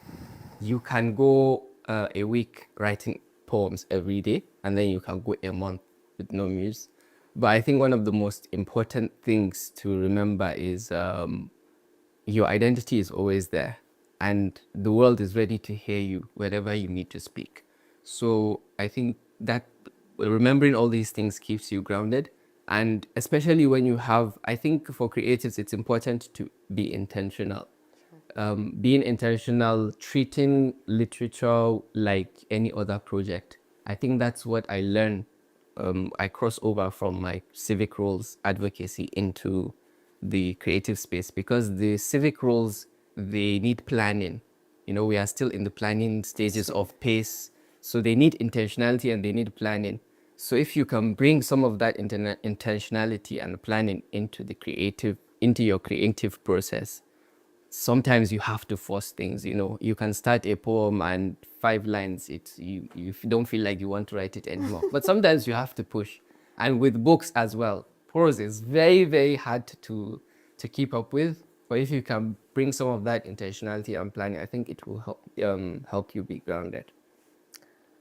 you can go a week writing poems every day, and then you can go a month with no muse. But I think one of the most important things to remember is your identity is always there, and the world is ready to hear you wherever you need to speak. So I think that remembering all these things keeps you grounded. And especially when you have, I think for creatives, it's important to be intentional. Being intentional, treating literature like any other project. I think that's what I learned. I cross over from my civic roles advocacy into the creative space, because the civic roles, they need planning. You know, we are still in the planning stages of pace. So they need intentionality and they need planning. So if you can bring some of that intentionality and planning into your creative process, sometimes you have to force things. You know, you can start a poem and 5 lines, you don't feel like you want to write it anymore. But sometimes you have to push. And with books as well, prose is very, very hard to keep up with. But if you can bring some of that intentionality and planning, I think it will help you be grounded.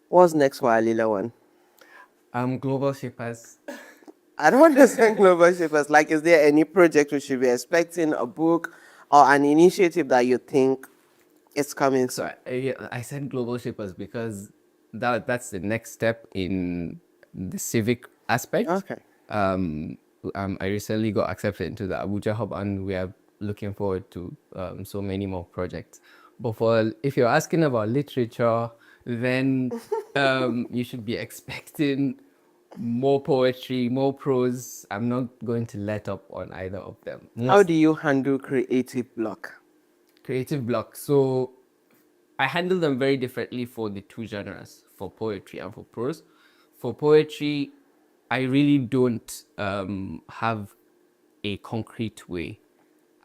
What's next for Alila One? Global Shapers. I don't understand Global Shapers. Like, is there any project we should be expecting, a book or an initiative that you think is coming? So I said Global Shapers because that's the next step in the civic aspect. Okay. I recently got accepted into the Abuja Hub, and we are looking forward to so many more projects. But if you're asking about literature, then you should be expecting more poetry, more prose. I'm not going to let up on either of them. How do you handle creative block? Creative block. So I handle them very differently for the two genres, for poetry and for prose. For poetry, I really don't have a concrete way.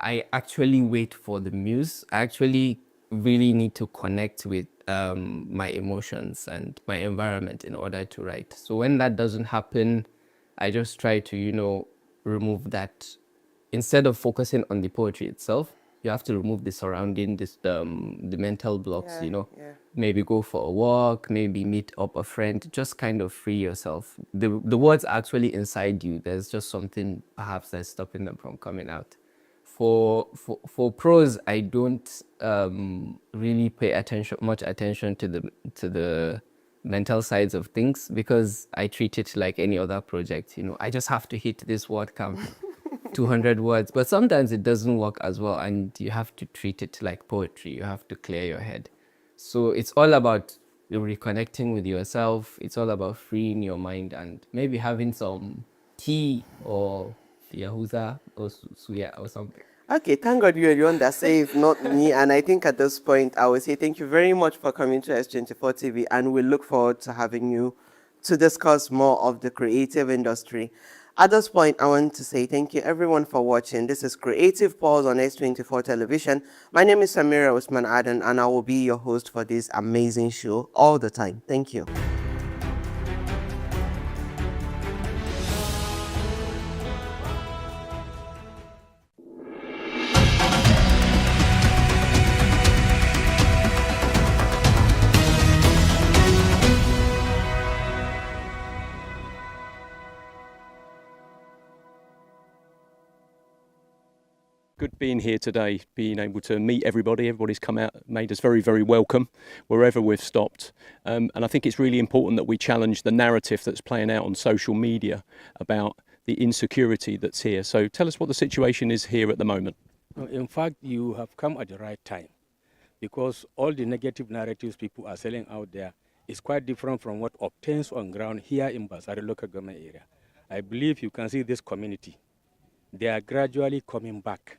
I actually wait for the muse. I actually really need to connect with my emotions and my environment in order to write. So when that doesn't happen, I just try to, remove that. Instead of focusing on the poetry itself, you have to remove the surrounding, the mental blocks, Yeah. Maybe go for a walk, maybe meet up a friend, just kind of free yourself. The words are actually inside you. There's just something perhaps that's stopping them from coming out. For prose, I don't really pay much attention to the mental sides of things, because I treat it like any other project. You know, I just have to hit this word count, 200 words. But sometimes it doesn't work as well, and you have to treat it like poetry. You have to clear your head. So it's all about reconnecting with yourself. It's all about freeing your mind and maybe having some tea or yahuza or suya or something. Okay, thank God you're the one that saved, not me. And I think at this point, I will say thank you very much for coming to S24 TV, and we look forward to having you to discuss more of the creative industry. At this point, I want to say thank you everyone for watching. This is Creative Pulse on S24 Television. My name is Samira Usman Aden, and I will be your host for this amazing show all the time. Thank you. Good being here today, being able to meet everybody. Everybody's come out, made us very, very welcome wherever we've stopped. And I think it's really important that we challenge the narrative that's playing out on social media about the insecurity that's here. So tell us what the situation is here at the moment. In fact, you have come at the right time, because all the negative narratives people are selling out there is quite different from what obtains on ground here in Basari local government area. I believe you can see this community. They are gradually coming back,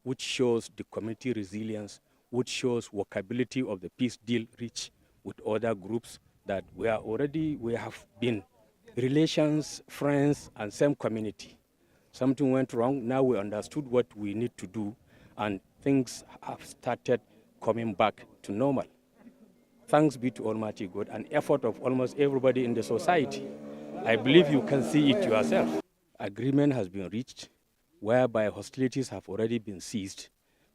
which shows the community resilience, which shows workability of the peace deal reached with other groups, that we have been relations, friends, and same community. Something went wrong, now we understood what we need to do, and things have started coming back to normal. Thanks be to Almighty God, an effort of almost everybody in the society. I believe you can see it yourself. Agreement has been reached, whereby hostilities have already been ceased.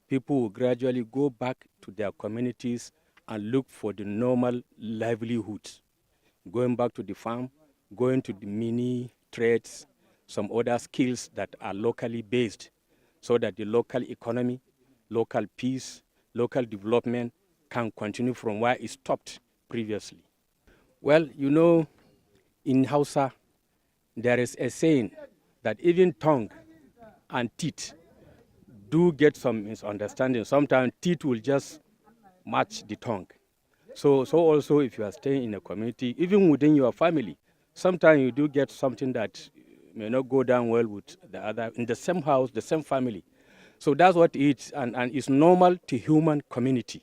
People will gradually go back to their communities and look for the normal livelihoods, going back to the farm, going to the mini trades, some other skills that are locally based, so that the local economy, local peace, local development can continue from where it stopped previously. Well, you know, in Hausa, there is a saying that even tongue and teeth do get some misunderstanding. Sometimes teeth will just match the tongue. So also if you are staying in a community, even within your family, sometimes you do get something that may not go down well with the other, in the same house, the same family. So that's what it is, and it's normal to human community.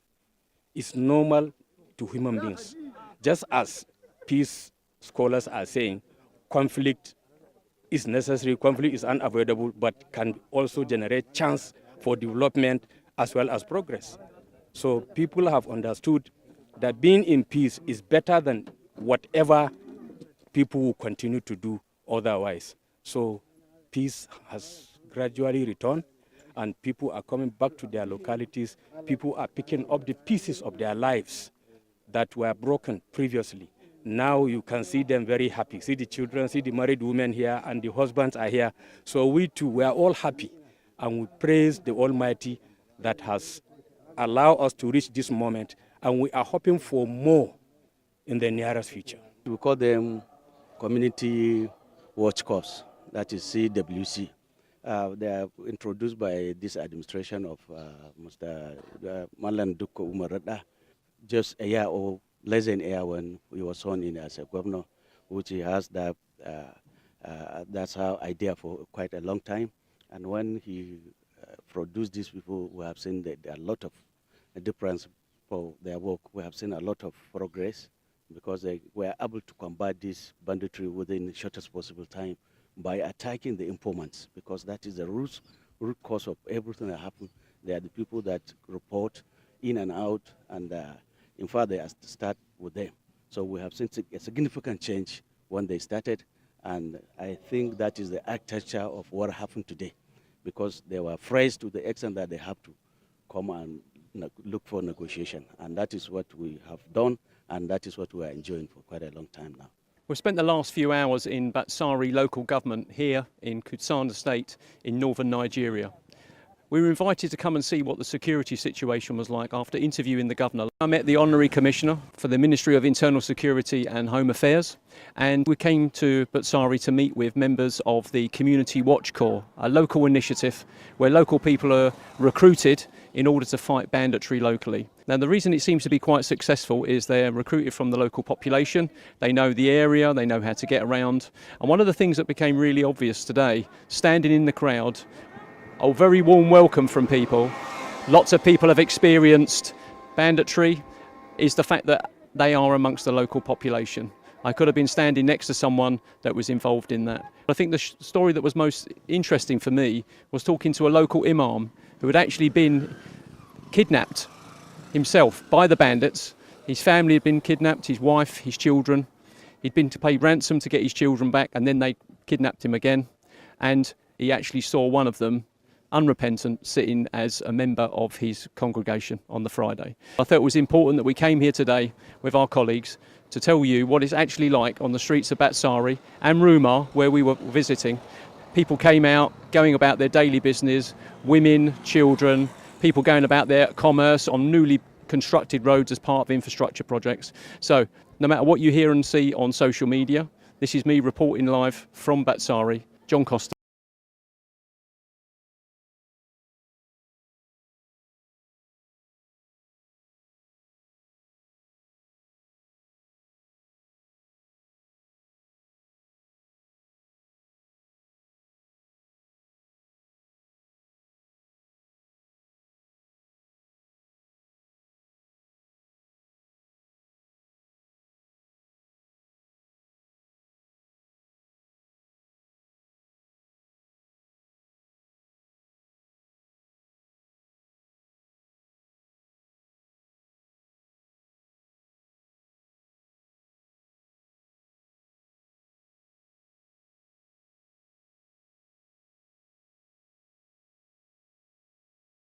It's normal to human beings. Just as peace scholars are saying, conflict is necessary, conflict is unavoidable, but can also generate chance for development as well as progress. So people have understood that being in peace is better than whatever people will continue to do otherwise. So peace has gradually returned, and people are coming back to their localities. People are picking up the pieces of their lives that were broken previously. Now you can see them very happy. See the children, see the married women here, and the husbands are here. So we too, we are all happy, and we praise the Almighty that has allowed us to reach this moment, and we are hoping for more in the nearest future. We call them Community Watch Corps, that is CWC. They are introduced by this administration of Mr. Malan Dukko Umarada, just a year or less than a year when he was sworn in as a governor, which he has that that's our idea for quite a long time. And when he produced these people, we have seen that there are a lot of difference for their work. We have seen a lot of progress because they were able to combat this banditry within the shortest possible time by attacking the informants, because that is the root cause of everything that happened. They are the people that report in and out, and in fact, they start with them. So we have seen a significant change when they started, and I think that is the architecture of what happened today, because they were phrased to the extent that they have to come and look for negotiation, and that is what we have done, and that is what we are enjoying for quite a long time now. We've spent the last few hours in Batsari local government here in Kutsanda State in northern Nigeria. We were invited to come and see what the security situation was like after interviewing the governor. I met the Honorary Commissioner for the Ministry of Internal Security and Home Affairs, and we came to Batsari to meet with members of the Community Watch Corps, a local initiative where local people are recruited in order to fight banditry locally. Now, the reason it seems to be quite successful is they're recruited from the local population, they know the area, they know how to get around. And one of the things that became really obvious today, standing in the crowd, a very warm welcome from people. Lots of people have experienced banditry, is the fact that they are amongst the local population. I could have been standing next to someone that was involved in that. I think the story that was most interesting for me was talking to a local imam who had actually been kidnapped himself by the bandits. His family had been kidnapped, his wife, his children. He'd been to pay ransom to get his children back, and then they kidnapped him again. And he actually saw one of them, unrepentant, sitting as a member of his congregation on the Friday. I thought it was important that we came here today with our colleagues to tell you what it's actually like on the streets of Batsari and Rumah, where we were visiting. People came out, going about their daily business, women, children, people going about their commerce on newly constructed roads as part of infrastructure projects. So no matter what you hear and see on social media, this is me reporting live from Batsari, John Costa.